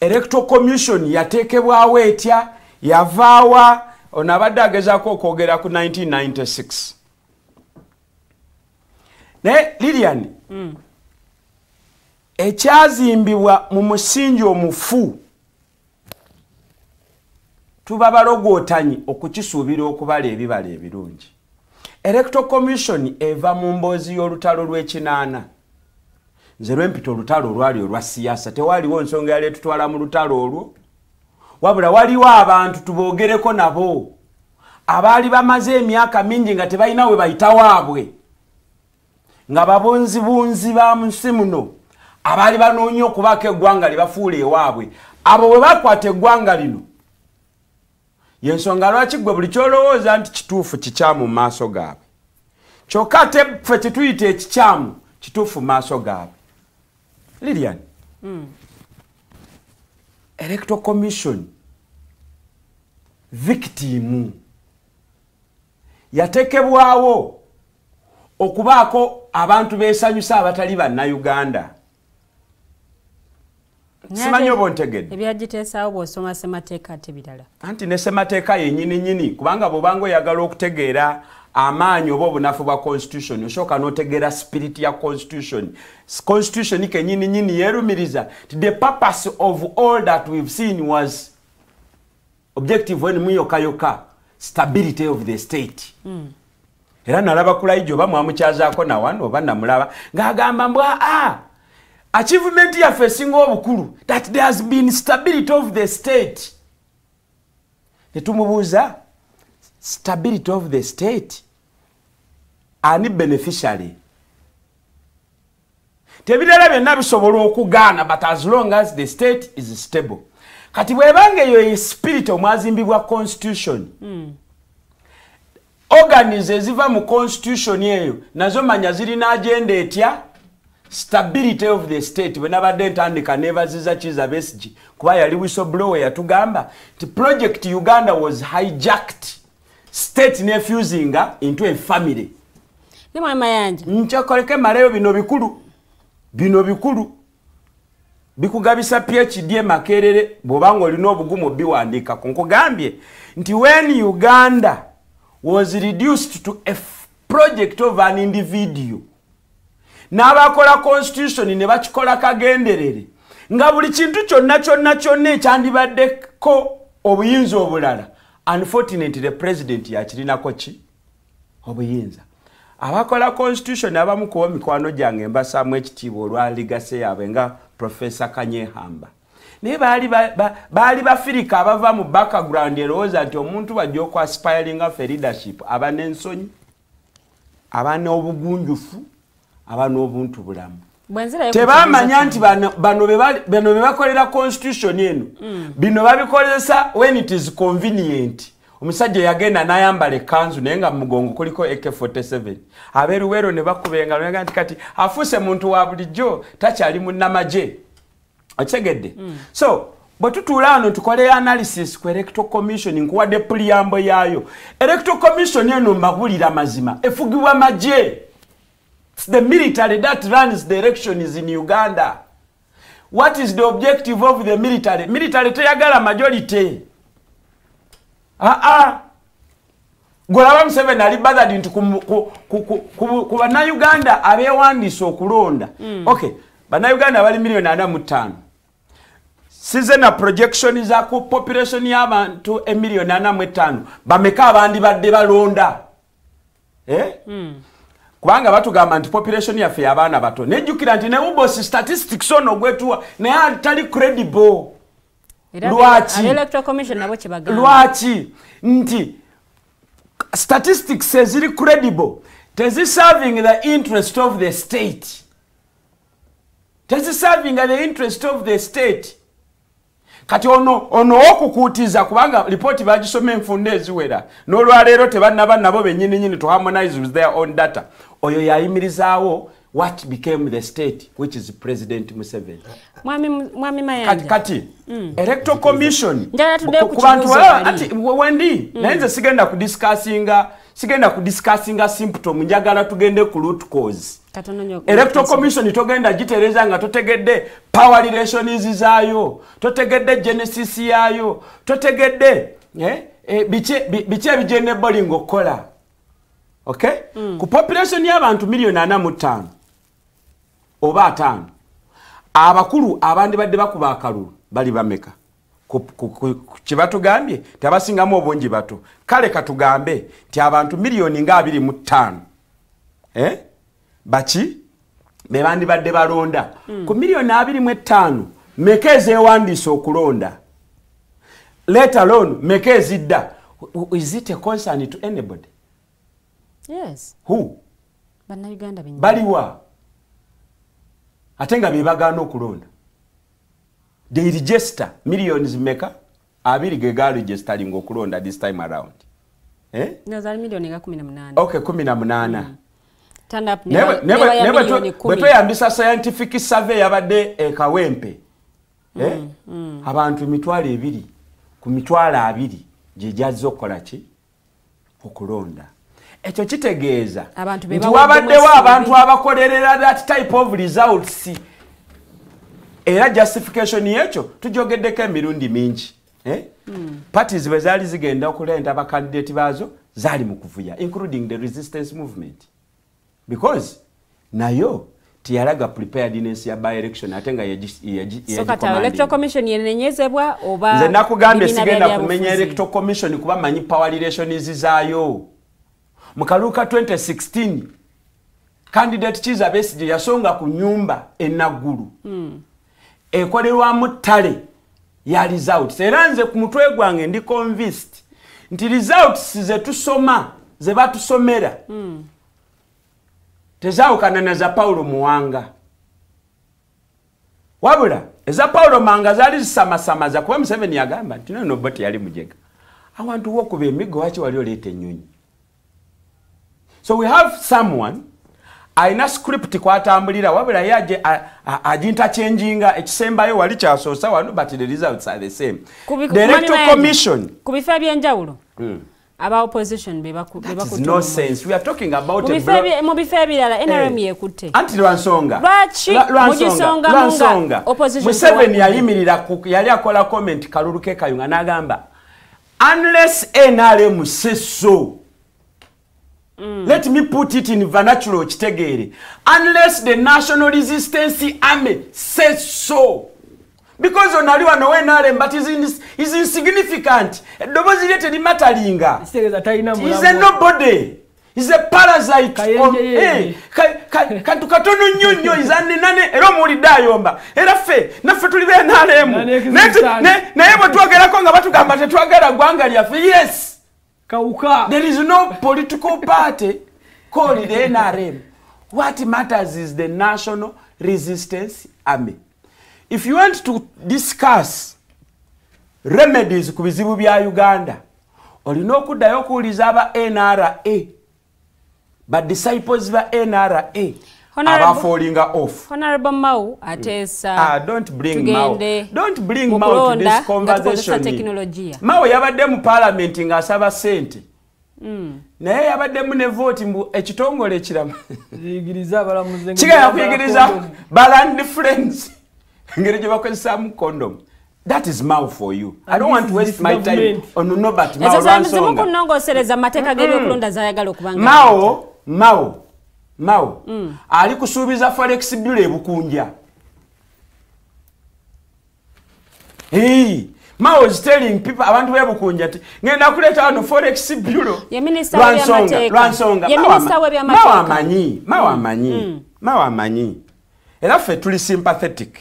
Electoral Commission yateekebwawo etya yavaawa ono abadde agezaako okwogera ku 1996. Naye Lilian ekyazimbibwa mu musingi omufu tuba balogootanyi okukisuubira okubala ebibala ebirungi Electoral Commission eva mu mboozi y'olutalo lw'ekinaana. Nze lwempita olutalo olwali olwa siyaasa tewaliwo nsonga yali etutwala mu lutalo olwo. Wabula waliwo abantu tuboogereko nabo abaali bamaze emyaka mingi nga tebalina we bayita waabwe nga babunzibunzi ba munsi muno abaali banoonya okubaako eggwanga lye bafuula ewaabwe abo bwe bakwata eggwanga lino yensonga lwaki gwe buli kyolowooza nti kituufu kikyamu mu maaso gaabwe kyokka ate ffe tetuyita ekikyamu kituufu mu maaso gaabwe. Lilian, Electoral Commission victim yatekebwawo okubaako abantu beesanyusa abatali bannayuganda. Simanyi oba ontegedde. Ebyagiteesaawo bw'osoma ssemateeka ate birala. Anti ne ssemateeka yennyini nnyini kubanga bw'obanga oyagala okutegeera amaanyi oba obunafu bwa constitution osooka n'otegeera spirit ya constitution. Constitution kennyini nnyini yeerumiriza the purpose of all that we've seen was objective when muyokayoka stability of the state. Era nalaba Kulayijo oba mwamukyazaako na wano oba namulaba ng'agamba mbwa achievement yaffe esinga obukulu that there has been stability of the state. Netumubuuza stability of the state ani beneficiary. Tebirala byonna bisobola okugaana but as long as the state is stable. Kati bwebanga eyo spirit omwazimbibwa constitution organize eziva mu constitution eyo nazo manya zirina agenda etya stability of the state. Bwenabadde ntandika neebaziza Kizza Besigye kuba yali whistleblower yatugamba nti project Uganda was hijacked state nefusing into a family. Ne mama yanje nchakoleke maleyo bino bikulu bikugabisa PhD Makerere bwobanga olina obugumu biwandika nkugambye nti when Uganda was reduced to a project of an individual n'abakola constitution ne bakikola kagenderere nga buli kintu kyonna ekyandibaddeko obuyinza obulala unfortunately the president yakirinako ki obuyinza. Abakola constitution abamu kuwa mikwano gyange mbasaamu ekitiibwa olwa ligase yaabwe nga Professor Kanyehamba naye baali bafirika abava mu background erowooza nti omuntu bajja okwaspiringa for leadership aba n'ensonyi aba n'obugunjufu aba n'obuntu bulamu. Tebamanya nti bano be bakolera constitution eno bino babikozesa when it is convenient. Omusajja yagenda n'ayambala ekkanzu naye nga mu mugongo kuliko AK47 abeeruweero ne bakubenga nga nti kati afuuse muntu wa bulijjo takyali munnamagye okitegedde. So bwe tutuula wano tukole analysis ku Electoral Commission nkuwadde puliyambo yaayo. Electoral Commission eno mbabulira mazima efugibwa magye. It's the military that runs the elections in Uganda. What is the objective of the military? Military teyagala majority. Golaba Museveni ali badadi nti ku bannayuganda abeewandiisa okulonda. Okay, bannayuganda bali 45,000,000. Size na projection za ku population y'abantu 1,45,000,000 bameka abandi badde balonda. Kubanga batugamba nti population yaffe y'abaana bato. Nejjukira nti ne ubosi statistics ono gwetuwa naye atali credible. Lwaki? Electoral Commission nabo kibagamba. Lwaki? Nti statistics eziri credible tezi serving the interest of the state. Tezi serving the interest of the state. Kati ono okukuutiza kubanga report bagisome enfunde eziwera n'olwaleero tebannaba nabo bennyini to harmonize with their own data. Oyo yayimirizaawo what became the state which is President Museveni. Mwami Mayanja kati Electoral Commission ku bantu ati wendi nayenze sigenda kudiscussinga symptom njagala tugende ku root cause. Electoral Commission togenda gitereza nga totegedde power relations zaayo totegedde genesis yaayo totegedde biche bijene bolingo kola. Okay? Ku population y'abantu 45,000,000 oba 5 abakulu abandi badde bakuba akalulu bali bameka kibatugambye tabasingamu obungi bato kale katugambe nti abantu milioni nga 25 baki bebandi badde balonda ku milioni 25 mekeze ewandiisa okulonda let alone mekeze idda. Is it a concern to anybody? Yes. Who? Bannayuganda baliwa ate nga bebagaana okulonda. They register millions meka abiri ge registering okulonda this time around. Nazali milioni nga 18. Okay, 18. Turn up never yambisa scientific survey yabadde ekawempe. Abantu mitwalo 2 ku mitwalo 2 je jazzo okola ki okulonda. Ekyo kitegeeza nti wabaddewo abantu abakolerera that type of results. Era justification yekyo tujogeddeko emirundi mingi. Parties bwe zaali zigenda okulenda abakandidate baazo zaali mu kuvuya, including the resistance movement. Because nayo tiyalaga preparedness ya by election ate nga so kata electoral commission yenenyezebwa oba nze nakugambye sigenda kumenya electoral commission kuba manyi power relations zaayo. Mu kaluka 2016 candidate Kizza Besigye yasonga ku nyumba enaggulu ekolerwamu ttale ya results. Era nze ku mutwe gwange ndi convinced nti results ze tusoma ze batusomera tezaawukana na za Paulo Muwanga. Wabula eza Paulo Muwanga zaali zisamasamaza kuba Museveni yagamba nti no boti yali mujega. I want to walk with emigo waki wali oleeta ennyonyi. So we have someone aina script kwatambulira wabula yaje ajinta changing ekisembayo wali kyasoosa wano but the results are the same. The electoral commission kubifa byenjawulo aba opposition beba no sense. We are talking about mu bifa ebirala NRM yekutte anti Lwansonga Lwansonga Museveni yayimirira yali akola comment Kaluluke Kayunga n'agamba unless NRM says so. Let me put it in vernacular kitegeere. Unless the National Resistance Army says so. Because onali wano NRM but is insignificant. Dobozi lete limatalinga. He's a nobody. He's a parasite. Kantu katono nyonyo izane nane era mulida yomba. Era fe naffe tuli be NRM. Naye bwe twogerako nga batugamba tetwagala gwanga lyaffe. Yes. There is no political party called the NRM. What matters is the National Resistance Army. If you want to discuss remedies ku bizibu bya Uganda, olina okuddayo okuwuliza aba NRA, but disciples ba NRA aba falling off. Honorable Mau atesa don't bring Mau to this conversation. Mau yabadde mu parliament nga asaba sente. Naye yabadde mu ne vote mbu ekitongole ekiramu zigiriza balamuze kigaya kuyigiriza baland friends ngeri gye bakozesaamu condom. That is Mau for you. I don't want to waste my time on Norbert Mau Lwansonga. Kunongosereza amateeka g'ebyokulonda zayagala okubanga Mau ali kusuubiza forex bureau ebukunja. Mau is telling people abantu bebukunja ati ngenda kuleta wano forex bureau. Lwansonga Mau amanyi. Era ffe tuli sympathetic.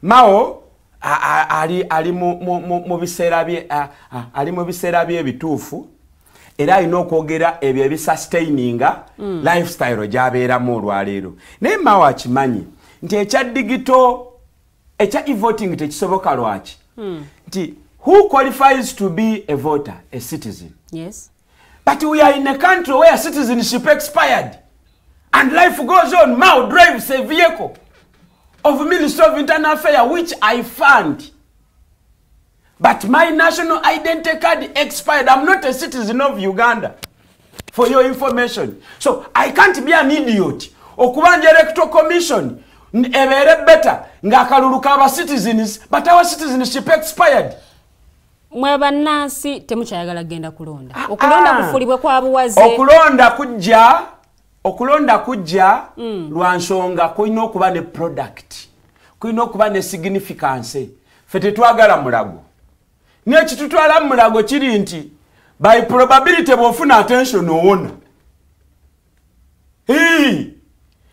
Mau ali mu biseera bye ebituufu. Era alina okwogera ebyo ebisustaininga lifestyle gy'abeeramu olwaleero. Naye Mau akimanyi nti ekya digito ekya e-voting tekisoboka lwaki. Nti who qualifies to be a voter? A citizen. Yes. But we are in a country where citizenship expired and life goes on. Mau drives a vehicle of Ministry of Internal Affairs which I fund. But my national identity card expired. I'm not a citizen of Uganda. For your information. So I can't be an idiot. Okubanja electoral commission ebere better nga kaluluka aba citizens but our citizenship expired. Mwe bannansi temukyayagala genda kulonda. Okulonda kufulibwe kwa buwaze. Okulonda kujja Lwansonga kulina okuba ne product. Kulina okuba ne significance. Ffe tetwagala mulago. n'ekitutwala mu mulago kiri nti by probability bw'ofuna attention owona.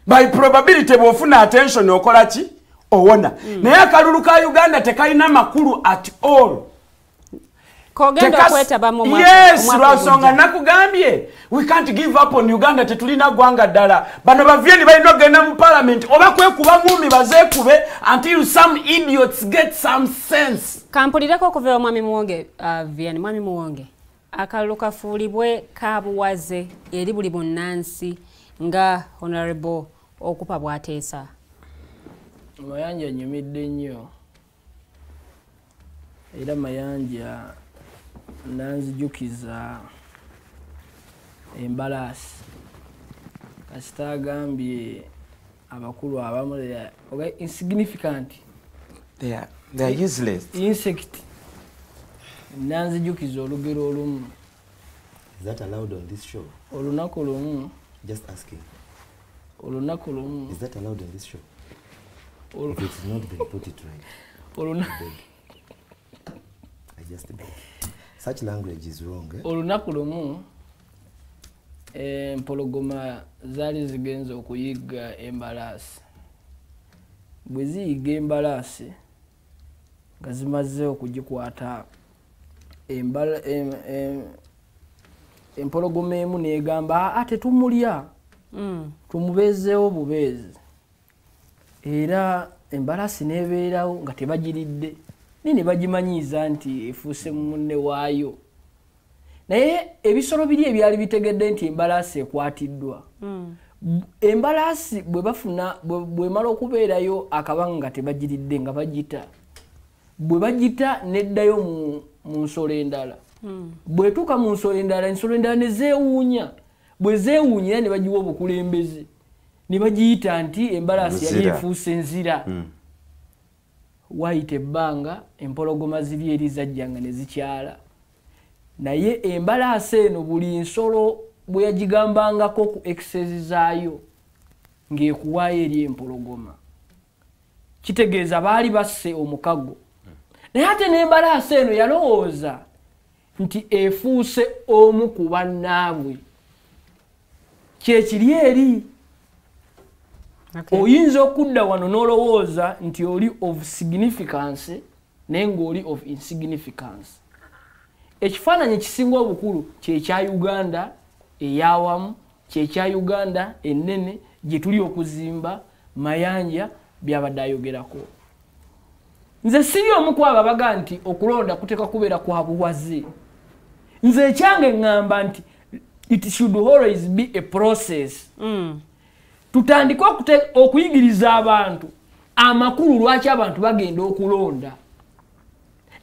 By probability bw'ofuna attention okola ki? Owona. Naye akalulu ka Uganda tekalina makulu at all. Kogenda kwetaba mu mwaka. Yes, lwasonga nakugambye. We can't give up on Uganda tetulina gwanga ddala. Bano bavyeni balina ogenda mu parliament oba kwekuba ngumi bazeekube until some idiots get some sense. Kampulireko okuva omwami Muwonge, Vianney mwami Muwonge. Akalulu kafuulibwe kabuwaze eri buli munnansi nga honorable okupa bw'ateesa. Mayanja nyumidde nnyo era mayanja nanzijukiza embalasi kasita agambye abakulu abamu insignificant, they are useless insect. Nanzijukiza olugero olumu. Is that allowed on this show? Olunaku lumu. Just asking. Olunaku lumu. Is that allowed on this show? If it's not been put it right. I just beg. Such language is wrong. Olunaku lumu empologoma zaali zigenza okuyiga embalasi. Bwe ziyiga embalasi nga zimaze okugikwata empologoma emu n'egamba ate tumulya tumubeezeewo bubeezi. Era embalasi n'ebeerawo nga tebagiridde ne bagimanyiiza nti efuuse munne waayo. Naye ebisolo biri ebyali bitegedde nti embalasi ekwatiddwa. Embalasi bwe mala okubeerayo akabanga nga tebagiridde nga bagita. Bwe bagita neddayo mu nsolo endala. Bwetuuka mu nsolo endala, ensolo endala ne zeewuunya. Bwe zeewuunyira ne bagiwa obukulembeze. Ne bagiyita nti embalasi yali efuuse nzira. Waayita ebbanga empologoma ziri eri zajjanga ne zikyala. Naye embalasi eno buli nsolo bwe yagigambangako ku exercise zaayo ng'ekuwaayo eri empologoma. Kitegeeza baali basse omukago. Naye ate n'embalasi eno yalowooza nti efuuse omu ku bannaabwe. Kyekiri eri. Oyinza okudda wano n'olowooza nti oli of significance naye ng'oli of insignificance. Ekifaananyi ekisinga obukulu kyekya Uganda ey'awamu, kyekya Uganda ennene gye tuli okuzimba, Mayanja byabadde ayogerako. Nze siri omu ku abo abaga nti okulonda kuteeka kubeera kwa buwaze. Nze ekyange ngamba nti it should always be a process. Tutandika okuyigiriza abantu amakulu lwaki abantu bagenda okulonda.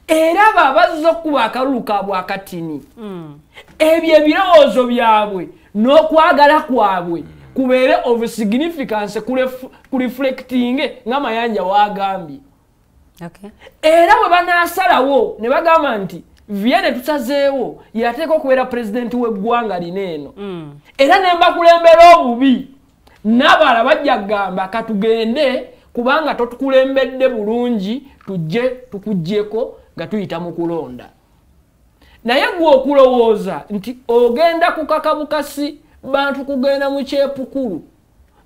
Era babazza okuba akalulu kaabwe akatini. Ebyo ebirowoozo byabwe n'okwagala kwabwe kubeere of significance kureflecting nga Mayanja wagambye. Era bwe banaasalawo ne bagamba nti Vianney tusazeewo yateeka okubeera pulezidenti w'eggwanga lino eno. Era ne mbakulembera obubi. Nabala bajja kugamba katugende kubanga totukulembedde bulungi tujje tukuggyeko nga tuyita mu kulonda. Naye gwe okulowooza nti ogenda kukaka bukasi bantu kugenda mu kyepukulu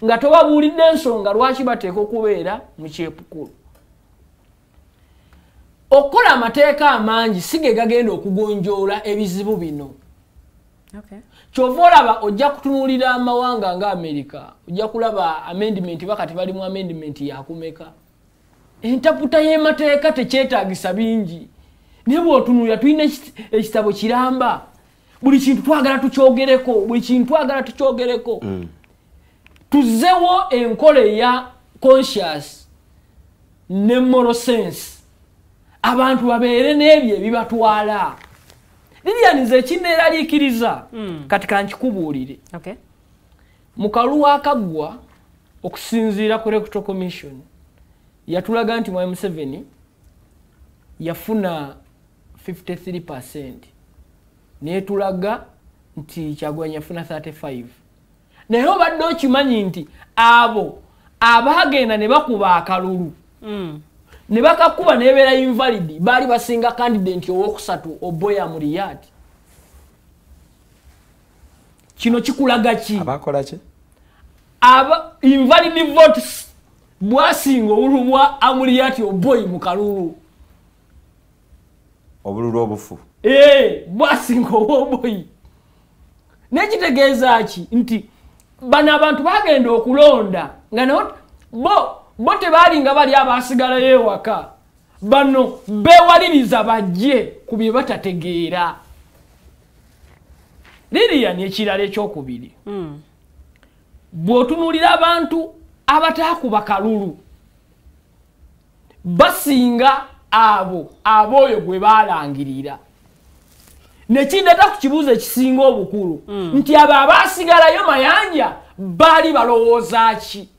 nga tobabuulidde ensonga lwaki bateeka okubeera mu kyepukulu. Okukola amateeka amangi si ge gagenda okugonjoola ebizibu bino. Kyova olaba ojja kutunuulira amawanga nga Amerika, ojja kulaba amendment bakati bali mu amendment yakumeka. Entaputa y'emateeka tekyetaagisa bingi. Naye bw'otunuulira tulina ekitabo kiramba. Buli kintu twagala tukyogereko, buli kintu twagala tukyogereko. Tuzzewo enkola eya conscious ne moral sense. Abantu babeere n'ebyo ebibatwala. Lilianize ekineeraliikiriza kati kankikubuulire. Mu kalulu akaggwa okusinziira ku Electoral Commission yatulaga nti Mwai Museveni yafuna 53%. Netulaga nti Kyagulanyi yafuna 35. Naye obadde okimanyi nti abo abagenda ne bakuba akalulu ne bakakuba nebeera invalid baali basinga candidate owokusatu Oboya mu Riyadh. Kino kikulaga ki? Abakola ki? Invalid votes bwasinga obulubwa Amuriat Oboy mu Kalulu. Obululu obufu. Bwasinga Oboy. Nekitegeeza ki nti bana abantu bagenda okulonda nga bo tebaali nga bali abasigala ewaka. Bano bewaliriza bajje ku bye batategeera. Lilian ekirala ekyokubiri. Bw'otunuulira abantu abataakuba kalulu basinga aboyo gwe baalangirira. Nekindeeta ku kibuuzo ekisinga obukulu nti abo abaasigalayo mayanja baali balowooza ki?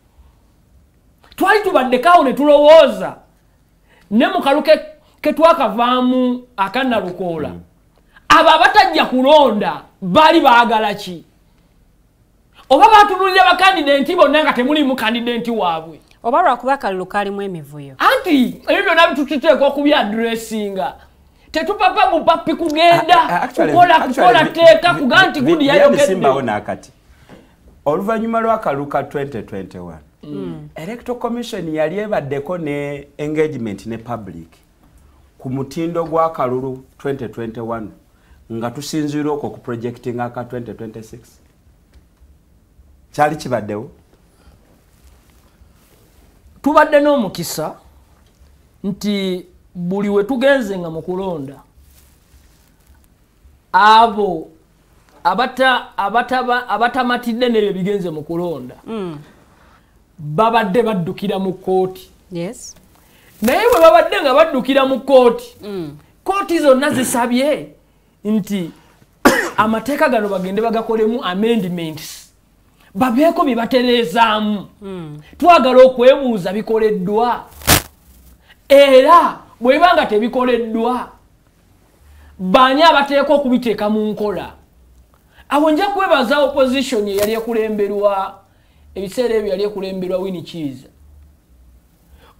Twali tubaddekawo ne tulowooza ne mu kalu ke twakavaamu akannalukoola abo abatajja kulonda baali baagala ki? Oba batunulira bakandidenti bonna nga temulimu kandidenti waabwe. Oba lwakuba akalulu kaalimu emivuyo. Anti ebyo byonna bituteekwa okubya addressinga. Tetupapa bupappi kugenda kukola teeka kuga nti gudi yayogedde. Simbawo nakati. Oluvannyuma lw'akalulu ka 2021 Electoral Commission yali ebaddeko ne engagement ne public ku mutindo gw'akalulu 2021 nga tusinziira okwo ku projecting aka 2026. Kyali kibaddewo? Tubadde n'omukisa nti buli we tugenze nga mu kulonda abo abatamatidde n'ebyo bigenze mu kulonda babadde baddukira mu kooti. Yes. Naye bwe babadde nga baddukira mu kooti kooti zonna zisabye nti amateeka gano bagende bagakolemu amendments babeeko bye batereezaamu. Twagala okwebuuza bikoleddwa era bwebanga tebikoleddwa baani abateeka okubiteeka mu nkola. Awo nja kwebaza opposition eyali ekulemberwa ebiseera ebyo yali ekulemberwa Winnie Chiza.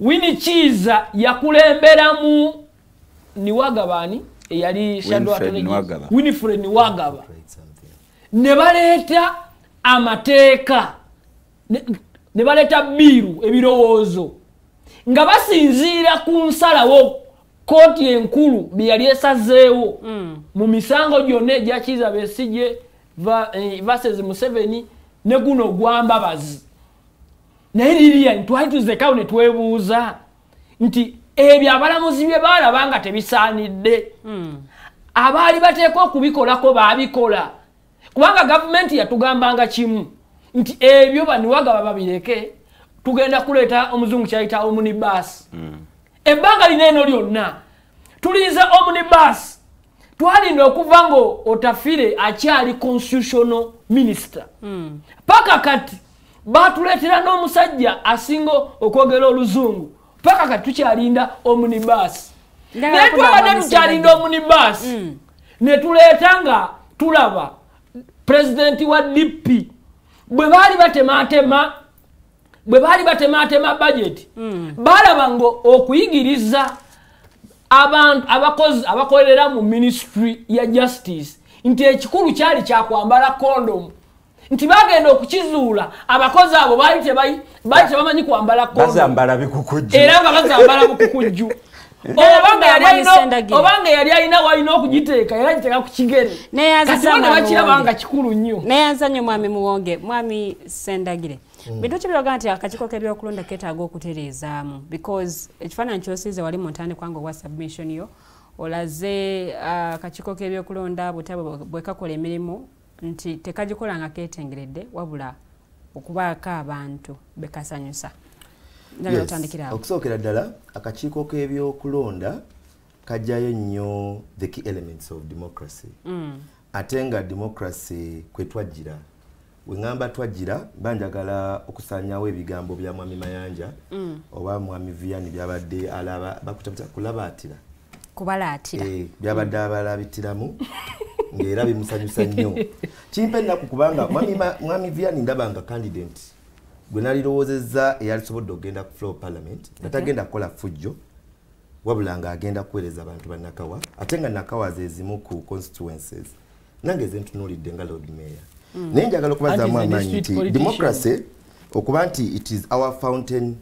Winnie Chiza yakulemberamu Niwagabani eyali Winifred Niwagaba. Ne baleeta amateeka ne baleeta biiru ebirowoozo nga basinziira ku nsalawo kooti enkulu bye yali esazeewo mu misango gyonna egya Kizza Besigye versus Museveni ne guno gw'Ambabazi. Naye Lilian twali tuzekawo ne twebuuza nti ebyo abalamuzi bye baalaba nga tebisaanidde abaali bateekwa okubikolako baabikola kubanga gavumenti yatugambanga kimu nti ebyo Baniwagaba babireke tugenda kuleeta omuzungu kyayita omnibus. Ebbanga lineeno lyonna tuliza omnibus twalinda okuva ngo Otafire akyali constitutional minister. Paka kati batuleetera n'omusajja asinga okwogera oluzungu paka kati tukyalinda omnibus. Naye twabadde tukyalinda omnibus ne tuleeta nga tulaba presidenti wa DP bwe baali batemaatema budget balaba ngo okuyigiriza abantu abakolera mu ministry ya justice nti ekikulu kyali kyakwambala condom nti bagenda okukizuula abakozi abo baali tebamanyi kwambala condom bazambala bikukujju era nga bazambala bukukujju obanga yali alina walina okugiteeka era giteeka ku kigere kati bonna bakirabanga kikulu nnyo. Neyanza nnyo mwami Muwonge. Mwami Sendagire, bintu ki biraga nti akakiiko k'ebyokulonda keetaaga okutereezaamu because ekifaananyi ky'osiize wali mu ntandikwa wa submission yo olaze akakiiko k'ebyokulonda bwe kakola emirimu nti tekagikola nga keetengeredde wabula okubaako abantu bekasanyusa. Okusookera ddala akakiiko k'ebyokulonda kajjayo nnyo the key elements of democracy. Ate nga democracy kwe twajjira we ngamba twajjira banjagala okusanyawo ebigambo bya Mwami Mayanja oba Mwami Vianney byabadde alaba kulabaatira byabadde abalabitiramu ng'era bimusanyusa nnyo. Kimpe ennaku kubanga Mwami Vianney ndabanga candidate gwe nalirowoozezza eyalisobodde okugenda ku floor parliament nga tagenda kukola fujjo wabula nga agenda kuweereza abantu ba Nakawa ate nga Nakawa zezimu ku constituencies nange ze ntunuulidde nga Lord Mayor naye njagala okubazaamu amaanyi nti democracy okuba nti it is our fountain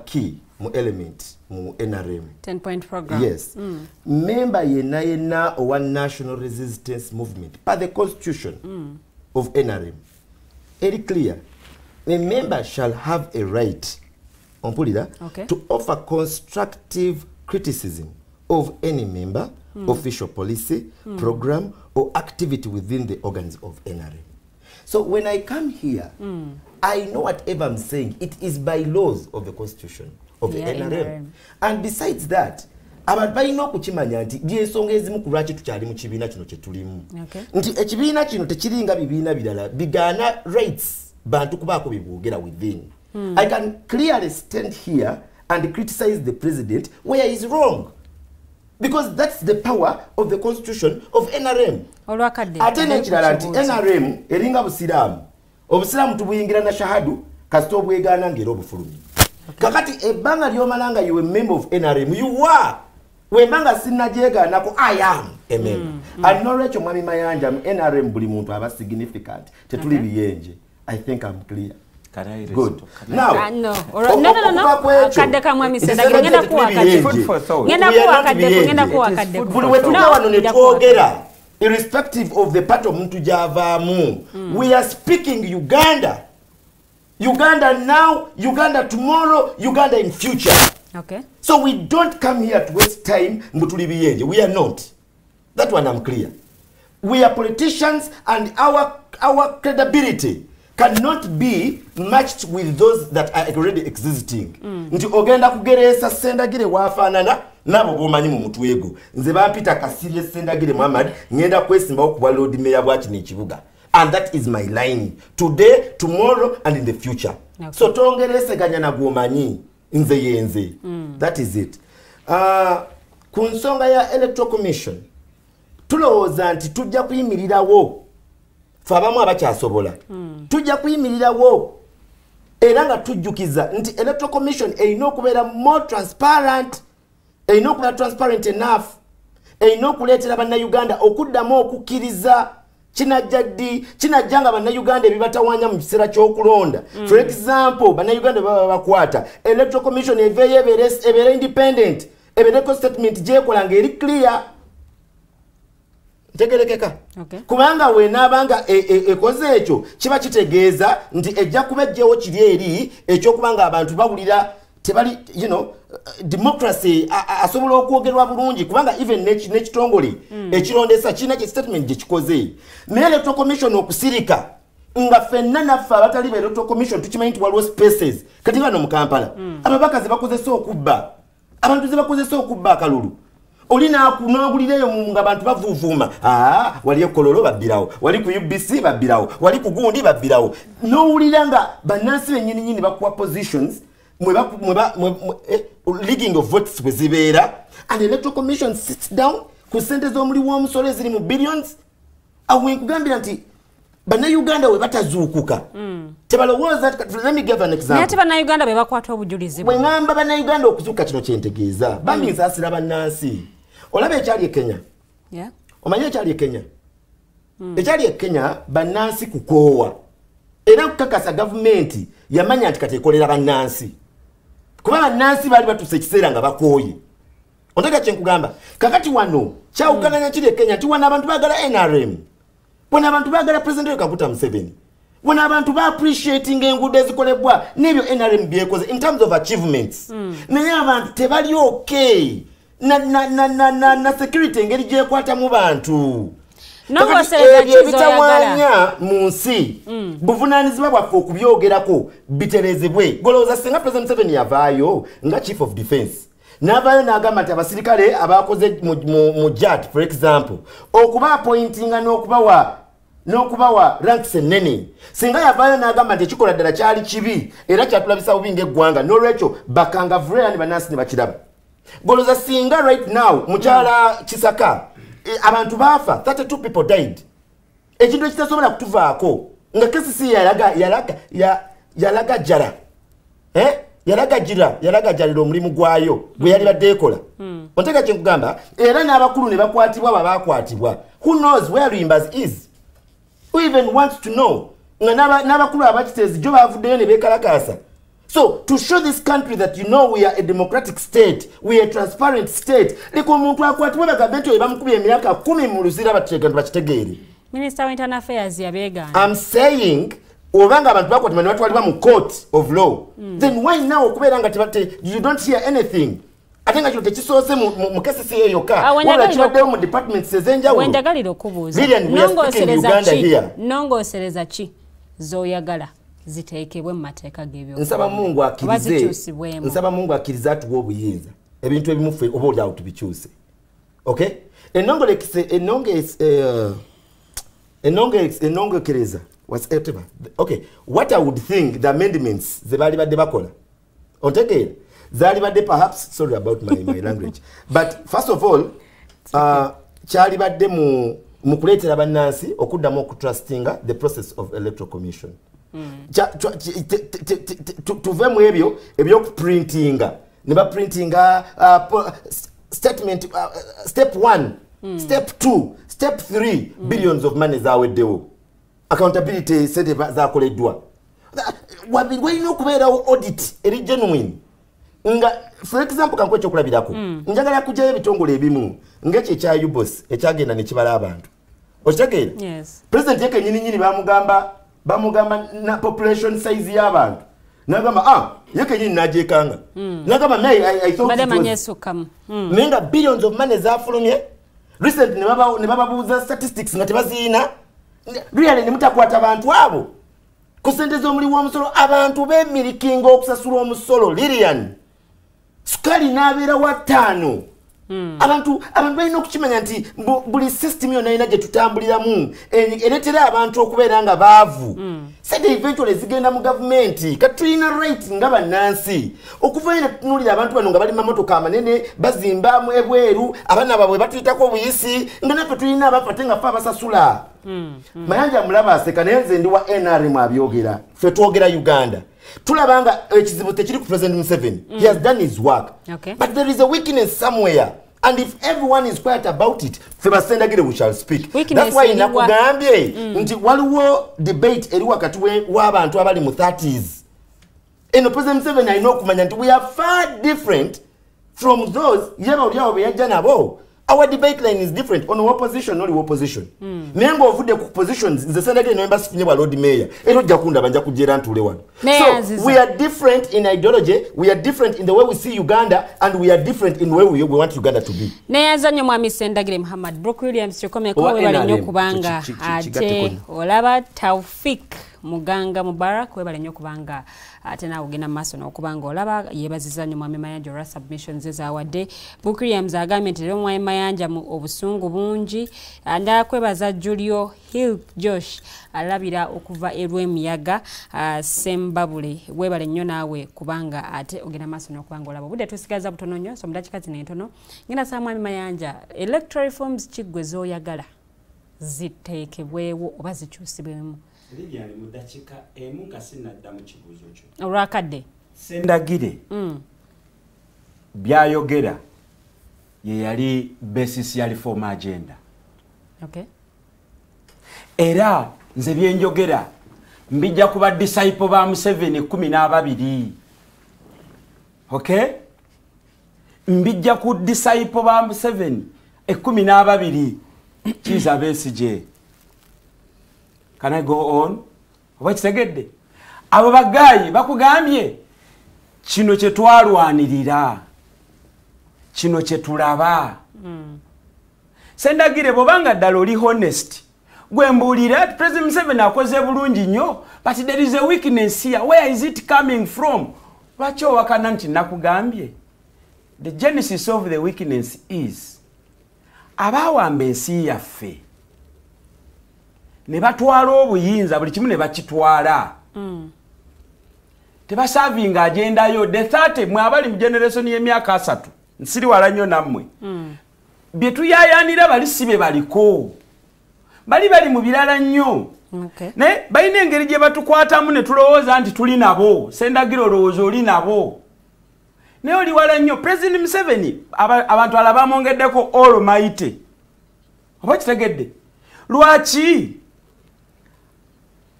key mu element mu NRM 10-point program. Yes. Member yenna owa national resistance movement by the constitution of NRM. Very clear. A member shall have a right to offer constructive criticism of any member, official policy, program or activity within the organs of NRM. So when I come here, I know whatever I'm saying, it is by laws of the constitution of the NRM. And besides that, abantu balina okukimanya nti byensonga ezimu ku lwaki tukyali mu kibiina kino kye tulimu nti ekibiina kino tekiringa bibiina birala bigaana rights bantu kubaako bibwogera within. I can clearly stand here and criticize the president where he is wrong, because that's the power of the constitution of NRM. Ate nekirala nti NRM eringa busiraamu, obusiraamu tubuyingira na shahadu kasita obwegaana ngera obufulumi. Kakati ebbanga lyomalanga you a member of NRM, you are. Wembanga sinajega nako I am a member. And no recho mwami mayanja NRM buli muntu aba significant. Tetuli biyenje. I think I'm clear. Good. Now, no. Kadeka mwami sedagire ngenda kuwa kadeko. Ngenda kuwa kadeko. Buli wetuga wano ne twogera irrespective of the part of muntu javaamu. We are speaking Uganda. Uganda now, Uganda tomorrow, Uganda in future. Okay. So we don't come here to waste time. We are not. That one I'm clear. We are politicians and our credibility cannot be matched with those that are already existing. Nti ogenda kugeresa Sendagire wafanana nabo bomanyi mu mutwego. Nze bampita Kasirye Sendagire Muhammad ngenda kwesimba okuba Lord Mayor bwaki n'ekibuga. And that is my line. Today, tomorrow, and in the future. Okay. So, tongerese ganya na gumanyi. Nze yenze. That is it. Kunsonga ya Electoral Commission. Tulowooza nti tujja kuyimirirawo. Fabamu abakyasobola. Tujja kuyimirirawo. Era nga tujjukiza nti Electoral Commission erina okubeera more transparent. Erina okubeera transparent enough. Erina okuleetera bannayuganda okuddamu okukkiriza kinajjanga bannayuganda ebibatawanya mu kiseera ky'okulonda. For example, bannayuganda baba bakwata Electoral Commission eveeyo ebeera independent, ebeereko statement gyekola ng'eri clear. Ntegerekeka. Kubanga weenaabanga ekoze ekyo kiba kitegeeza nti ejja kuba ejjewo kiri eri ekyokubanga abantu bawulira tebali, democracy asobola okwogerwa bulungi kubanga even n'ekitongole ekirondesa kirina ki statement gye kikoze. Naye Electoral Commission okusirika nga ffenna naffe abatali ba Electoral Commission tukimanyi nti waliwo spaces kati bano mu Kampala ababaka ze bakozesa okubba abantu ze bakozesa okubba akalulu oli n'akunagulireyo nga abantu bavuuvuuma wali ekololo babbirawo wali ku UBC babbirawo wali ku gundi babbirawo n'owulira nga bannansi bennyininyini bakuwa positions leaking of votes bwe zibeera and Electoral Commission sits down ku ssente z'omuli w'omusolo eziri mu billions. Awo nkugambira nti bannayuganda we batazuukuka tebalowooza. Let me give an example. Naye bannayuganda be bakwata obujulizi bwe ngamba bannayuganda okuzuuka kino kyentegeeza bambi nsaasira bannansi. Olaba ekyali e Kenya. Omanyi ekyali e Kenya. Ekyali e Kenya bannansi kukoowa era kukakasa gavumenti yamanya nti kati ekolera bannansi kuba bannansi baali batuuse ekiseera nga bakooye. Ontega kyenkugamba kakati wano kyawukananya kiri e Kenya nti wano abantu baagala NRM, wano abantu baagala President Kaguta Museveni, wano abantu ba appreciating enguudo ezikolebwa n'ebyo NRM byekoze in terms of achievements. Naye abantu tebali okay na security engeri gyekwata mu bantu. Ebitawanya mu nsi buvunaanyizibwa bwaffe okubyogerako biterezebwe. Golowooza singa President Museveni yavaayo nga Chief of Defence n'avaayo n'agamba nti abasirikale abakoze mu JAT for example okuba appointinga n'okubawa ranks ennene, singa yavaayo n'agamba nti ekikola ddala kyali kibi era kyatulabisa bubi ng'eggwanga n'olwekyo bakangavule ne bannansi ne bakiraba. Golowooza singa right now mukyala Kisaka abantu bafa 32 people died. Ekintu ekitasobola kutuvaako nga KCC yalaga jala yalagajalira omulimu gwayo gwe yali badde ekola onteka kye nkugamba era n'abakulu ne bakwatibwa babakwatibwa who knows where Luyimbazi is who even wants to know nga n'abakulu abakitezi jo bavuddeyo ne bekalakasa. So to show this country that you know we are a democratic state, we are a transparent state, liko omuntu akwatibwa bagambe nti bamukubye emyaka 10 mu luzira bakitegeere. Minister of Internal Affairs yabega. I'm saying obanga abantu bakwatibwa ne batwalibwa mu court of law. Then why now okubeera nga you don't hear anything? Atenga kino tekisoose mu kesisi eyo yokka. Wala kibaddeyo mu departments ezenjawulo. Wenjagalira okubuuza. Nongosereza ki zoyagala ziteekebwe mu mateeka g'ebyo. Nsaba Mungu akkirize atuwa obuyinza ebintu ebimu ffe oba olyawo tubikyuse. Okay? Enongekereza whatever. Okay, what I would think the amendments ze bali badde bakola ontegeera zali badde perhaps sorry about my language but first of all kyali badde mu kuleetera bannansi okuddamu okutrustinga the process of electoral commission. Tuve mu ebyo ebyokuprintinga ne baprintinga statement step 1 step 2 step 3 billions of money zaweddewo accountability sente zakoleddwa walina okubeerawo audit eri genuine nga for example kankwe ekyokulabirako njagala kujjayo ebitongole ebimu ng'ekyo ekya UBOS ekyagenda ne kibala abantu okitegeera president yeke nyininyini bamugamba na population size y'abantu nagamba yeke nyini nagyekanga nagamba I thought nenga billions of money zafulumye recent ne bababuuza statistics nga tebaziina really ne mutakwata abantu abo ku sente z'omuli w'omusolo abantu beemirikinga okusasula omusolo Lilian sukali n'abeera wa 5 abantu balina okukimanya nti buli system yonna erina gye tutambuliramu ereetera abantu okubeera nga baavu sente eventually zigenda mu gavumenti kati tulina right nga bannansi okuvayo ne tutunuulira abantu bano nga bali mamotoka amanene bazimbamu ebweru abaana baabwe batuyitako obuyisi nga naffe tulina abafate nga ffe abasasula Mayanja mulaba aseka naye nze ndi wa NRM abyogera ffe twogera Uganda tulaba nga ekizibu tekiri ku President Museveni he has done his work but there is a weakness somewhere and if everyone is quiet about it ffe basendagire we shall speak that's why nakugambye nti waliwo debate eri wakati w'abantu abali mu 30s eno President Museveni alina okumanya nti we are far different from those yaba olyawo be yajja nabo. Our debate line is different on opposition, not opposition. Nengo ovude ku positions nze sendagire no embassy finye ba Lord Mayor. Ero jakunda banja kujera ntule wano. So we are different in ideology, we are different in the way we see Uganda and we are different in the way we want Uganda to be. Neyazanyo mwami Sendagire Muhammad Brook Williams chokome ko we bali nyo kubanga ate olaba Taufik Muganga Mubarak we bali nyo kubanga ate na ugena maso na okubanga olaba yebaziza nyo mwami Mayanja ra submissions ezawadde Brook Williams agambye nti mwami Mayanja mu obusungu bungi anda kwebaza Julio Hill Josh alabira okuva erw'emiyaga Sembabule webale nnyo naawe kubanga ate ogenda maso n'okubanga olaba budde tusigaza butono nnyo so mudakikazi n'entono ngenda saa mwami Mayanja electoral reforms kiggwe z'oyagala ziteekebwewo oba zikyusibwemu Lilian mudakika emu nga sinadda mu kibuuzo kyo olwakadde Sendagire byayogera ye yali basis ya reform agenda era nze byenjogera mbijja kuba disciple ba Museveni 12 mbijja ku disciple ba Museveni 12 Kiza Besigye. Can I go on? Wakitegedde abo bagayi bakugambye kino kye twalwanirira kino kye tulaba Sendagire bobanga ddala oli honest gwe mbuulira President Museveni akoze bulungi nnyo but there is a weakness here. Where is it coming from? Lwaki owakana nti nakugambye the genesis of the weakness is abawamba ensi yaffe ne batwala obuyinza buli kimu ne bakitwala tebasavinga agendayo the 30 mwe abali mu generation y'emyaka 3 nsiri wala nnyo nammwe bye tuyayanira bali sibe baliko bali mu birala nnyo ne balina engeri gye batukwatamu ne tulowooza nti tuli nabo Sendagire olowooza oli nabo naye oli wala nnyo President Museveni abantu alabamwongeddeko Almighty oba kitegedde lwaki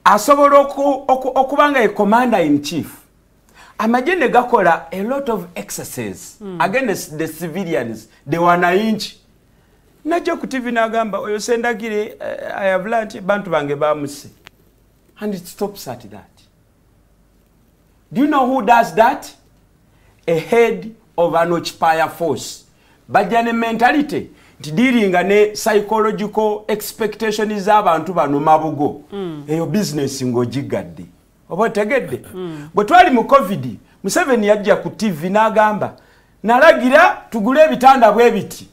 asobola okuba nga ye commander in chief amagye ne gakola a lot of excesses against the civilians the wananchi najja ku TV n'agamba oyo Sendagire I have learned bantu bange bamuse and it stops at that. Do you know who does that? A head of an occupier force. Bajane mentality dealing ne psychological expectations z'abantu bano mabugo eyo business ngo jigadde oba tegedde bwe twali mu covid Museveni yajja ku TV n'agamba nalagira tugule ebitanda bwe biti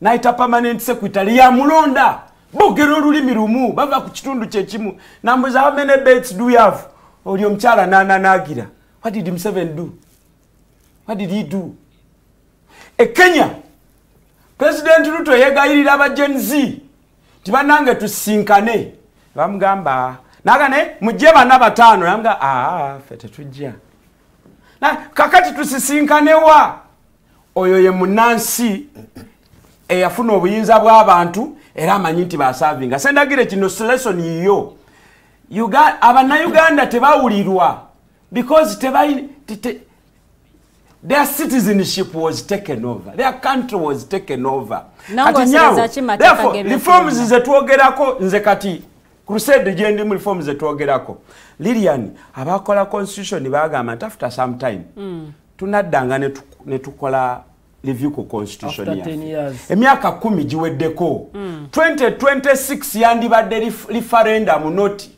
naita permanent secretary ya mulonda bogero olulimi lumu bava ku kitundu kye kimu nambuza how many beds do you have oli omukyala nagira what did Museveni do? What did he do? Kenya President Ruto yegayirira aba Gen Z tibanange tusinkane bamugamba nagane mujje bana batano namga fete tujja na kakati tusisinkanewa oyo ye munansi eyafuna obuyinza bw'abantu era amanyi nti basavinga Sendagire kino lesson yiyo Uganda tebawulirwa because their citizenship was taken over. Their country was taken over. Therefore, reforms zetwogerako nze kati crusade jendi mu reforms zetwogerako. Lilian abakola constitution bagamba after some time tunaddanga ne tukola review ku constitution ya. Emyaka 10 giweddeko. 2026 yandibadde referendum not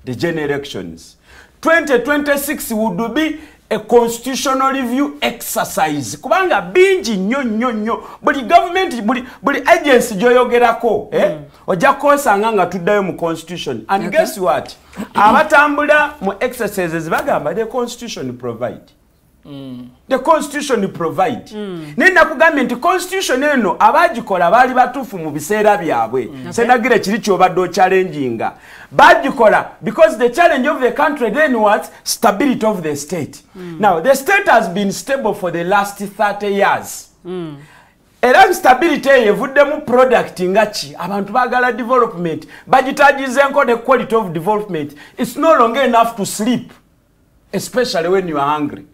the general elections. 2026 would be a constitutional review exercise kubanga bingi nnyo buli government buli agency joyogerako ojja kosanga nga tuddayo mu constitution and guess what abatambula mu exercises bagamba the constitution provide the constitution provide nenda kugambye nti constitution eno abagikola bali batufu mu biseera byabwe Sendagire kiri kyobadde challenginga bagikola because the challenge of the country then was stability of the state. Now the state has been stable for the last 30 years. Era stability evuddemu product ngachi abantu bagala development bagitagizenko the quality of development it's no longer enough to sleep especially when you are hungry.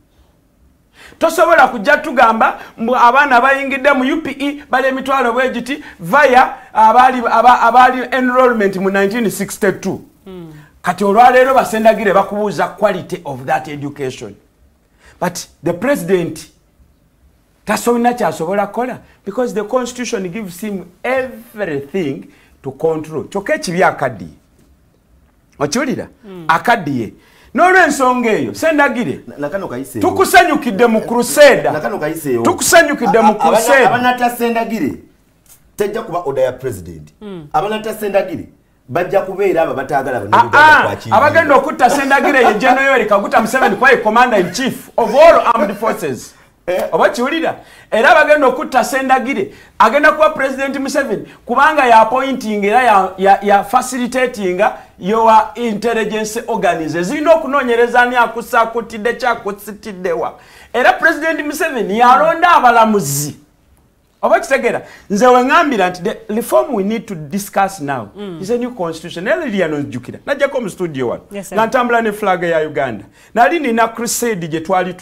Tosobola kujja tugamba abaana bayingidde mu UPE bali emitwalo bwegiti via abali enrollment mu 1962 kati olwaleero Basendagire bakubuuza quality of that education but the president tasobina kyasobola kola because the constitution gives him everything to control kyokka ekibi akaddiye okiwulira akaddiye n'olw'ensonga eyo Sendagire tukusanyukidde mu crusade tukusanyukidde mu crusade abanata Sendagire tejja kuba order ya president abanata Sendagire bajja kubeera aba batagala abagenda okutta Sendagire ye General Yoweri Kaguta Museveni kwa commander in chief of all armed forces oba kiwulira era bagenda okutta Sendagire agenda kuba president Museveni kubanga ya appointing era ya facilitating your intelligence organizers zino okunoonyereza ani akusakutidde kyakusitiddewa era president Museveni yalonda abalamuzi oba kitegera nze wengambira nti the reform we need to discuss now is a new constitution eliyanojjukira najjako mu studio wano nantambula ne flag ya Uganda nali nina crusade gye twali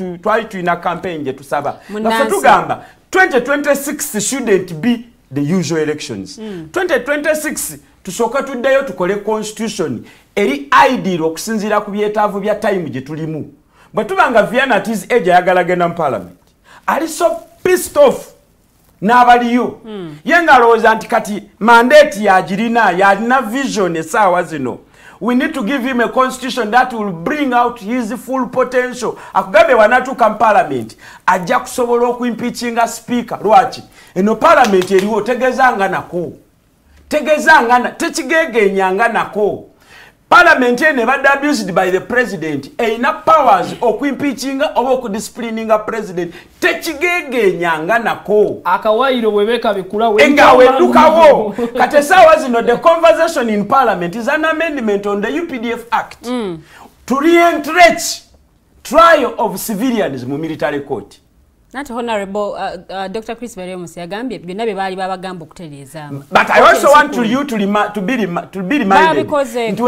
tulina campaign gye tusaba nafe tugamba 2026 shouldn't be the usual elections 2026 tusooka tuddeyo tukole constitution eri ideal okusinziira ku byetaavu bya time gye tulimu bwe tubanga Viana at his age ayagala genda mu parliament ali so pissed off n'abaliyo yenga alowooza nti kati mandate yalina vision essaawa zino we need to give him a constitution that will bring out his full potential akugambe wanatuuka mu parliament ajja kusobola okuimpeachinga speaker lwaki eno parliament eriwo tegezanga nako tekigegenyanga nako Parliament ene badde abused by the president. Eina powers okuimpeachinga oba okudisciplininga president. Tekigegenyanga nako. Akawairo webeka bikula Enga wedukawo. Kate sawa zino the conversation in parliament is an amendment on the UPDF Act to re-entrench trial of civilians mu military court. Not Honorable Dr. Chris Beremos yagambye byonna bye baali babagamba okutereeza. But I also want you to be reminded nti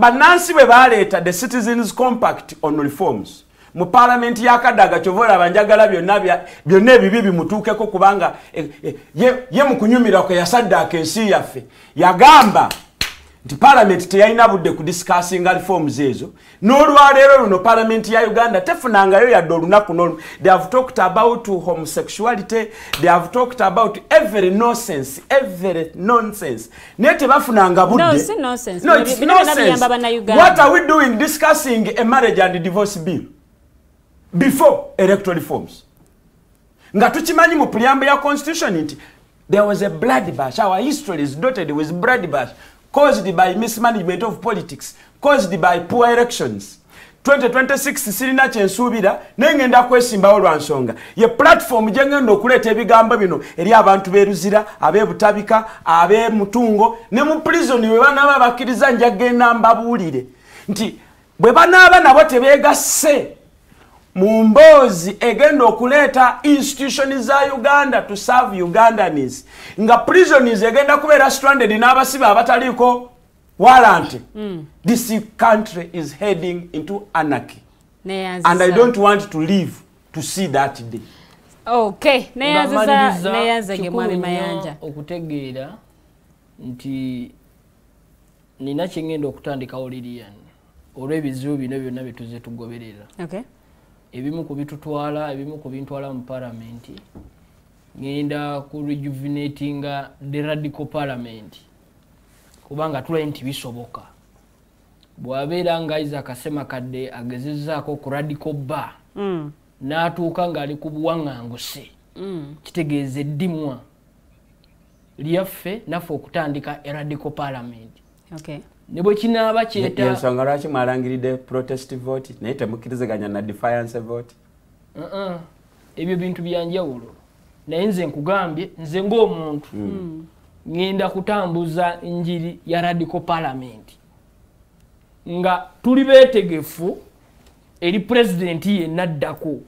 bannansi bwe baleeta the Citizens Compact on reforms mu parliament ya Kadaga Kyovola banjagala byonna ebibi bimutuukeko kubanga ye mu kunyumira kwe yasaddaaka ensi yaffe yagamba nti parliament teyalina budde ku discussinga reforms ezo n'olwaleero luno parliament ya Uganda tefunangayo yadde olunaku n'olumu. They have talked about homosexuality, they have talked about every nonsense naye tebafunanga budde. No, it's nonsense. No, it's nonsense. What are we doing discussing a marriage and divorce bill before electoral reforms? Nga tukimanyi mu preamble ya constitution nti there was a bloodbath. Our history is dotted with bloodbath caused by mismanagement of politics, caused by poor elections. 2026 sirina kyensuubira nengenda kwesimbawo lwa nsonga ye platform gyengenda okuleeta ebigambo bino eri abantu beeruzira abeebutabika abeemutungo ne mu prison we banaaba bakkiriza njagenda mbabuulire nti bwe banaaba nabo tebeegasse mu mboozi egenda okuleeta institution za Uganda to serve Ugandans nga prisons egenda kubeera stranded n'abasibe abataliiko warrant. This country is heading into anarchy. And I don't want to live to see that day. Okay. Neyanza Mwami Mayanja. Okutegeera nti nina kyengenda okutandikawo Lilian olw'ebizibu bino byonna bye tuzze tugoberera. Okay. Ebimu ku bitutwala, ebimu ku bintwala mu parliament. Ngenda ku rejuvenatinga the radical parliament. Kubanga tulabye nti bisoboka. Bw'abeera nga Isaac Ssemakadde agezezzaako ku radical bar n'atuuka ng'ali ku buwaŋŋanguse kitegeeza eddimwa lyaffe naffe okutandika radical parliament. Okay. Ne bwe kinaaba kyeta ensonga lwaki mwalangiridde protest vote naye temukkiriziganya na defiance vote? Ebyo bintu byanjawulo naye nze nkugambye nze ng'omuntu ngenda kutambuza njiri ya radical parliament nga tuli beetegefu eri president yenna addako.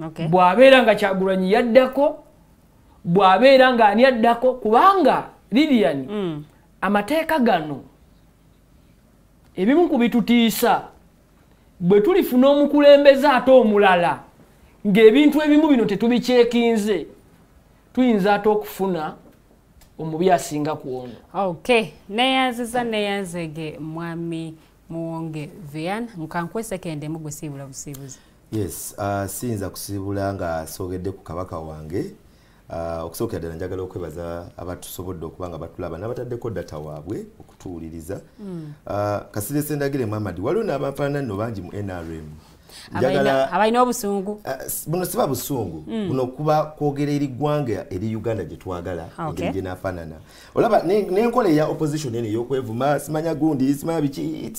Okay. Bw'abeera nga Kyagulanyi yaddako, bw'abeera nga ani addako, kubanga Lilian amateeka gano ebimu ku bitutiisa bwe tulifuna omukulembeze ate omulala ng'ebintu ebimu bino tetubikyekinze tuyinza ate okufuna omubi asinga ku ono. Okay. Neyanzege Mwami Muwonge Vian nkankwe sekende mu gusiibula busiibuzi. Yes, siyinza kusiibula nga soogedde ku kabaka wange. Okusookera ddala njagala okwebaza abatusobodde okubanga batulaba n'abataddeko data waabwe okutuwuliriza. Kasirye Sendagire Muhammad waliwo n'abafaanana nno bangi mu NRM. Abalina obusungu. Buno siba busungu. Buno kuba kwogera eri ggwanga eri Uganda gye twagala engeri gye naafaanana. Olaba n'enkola eya opposition eno ey'okwevuma simanya gundi simanya biki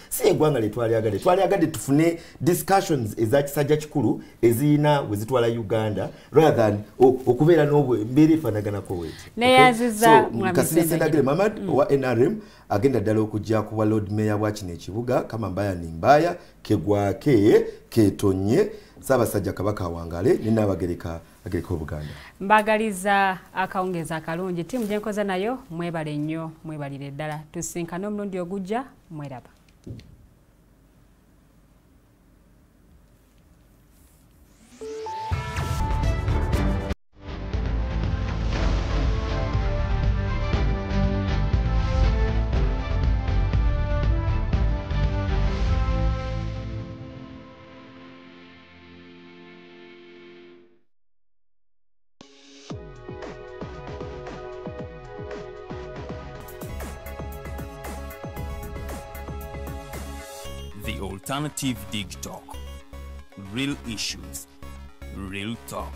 si eggwanga lye twalyagadde. Twalyagadde tufune discussions eza kisajja kikulu eziyina we zitwala Uganda rather than okubeera n'embeera efaanaganako bweti. Neyanziza Kasirye Sendagire Muhammad owa NRM agenda ddala okujja kuwa Lord Mayor wa kino ekibuga kama mbaya nimbaya kegwake ketonye Ssaabasajja Kabaka Wangale ne Nnaabagereka agereka Obuganda. Mbagaliza akawungeza akalungi timu gyenkoza nayo mwebale nnyo mwebalire ddala tusinkane omulundi ogujja mweraba. The Alternative Dig Talk. Real issues, real talk.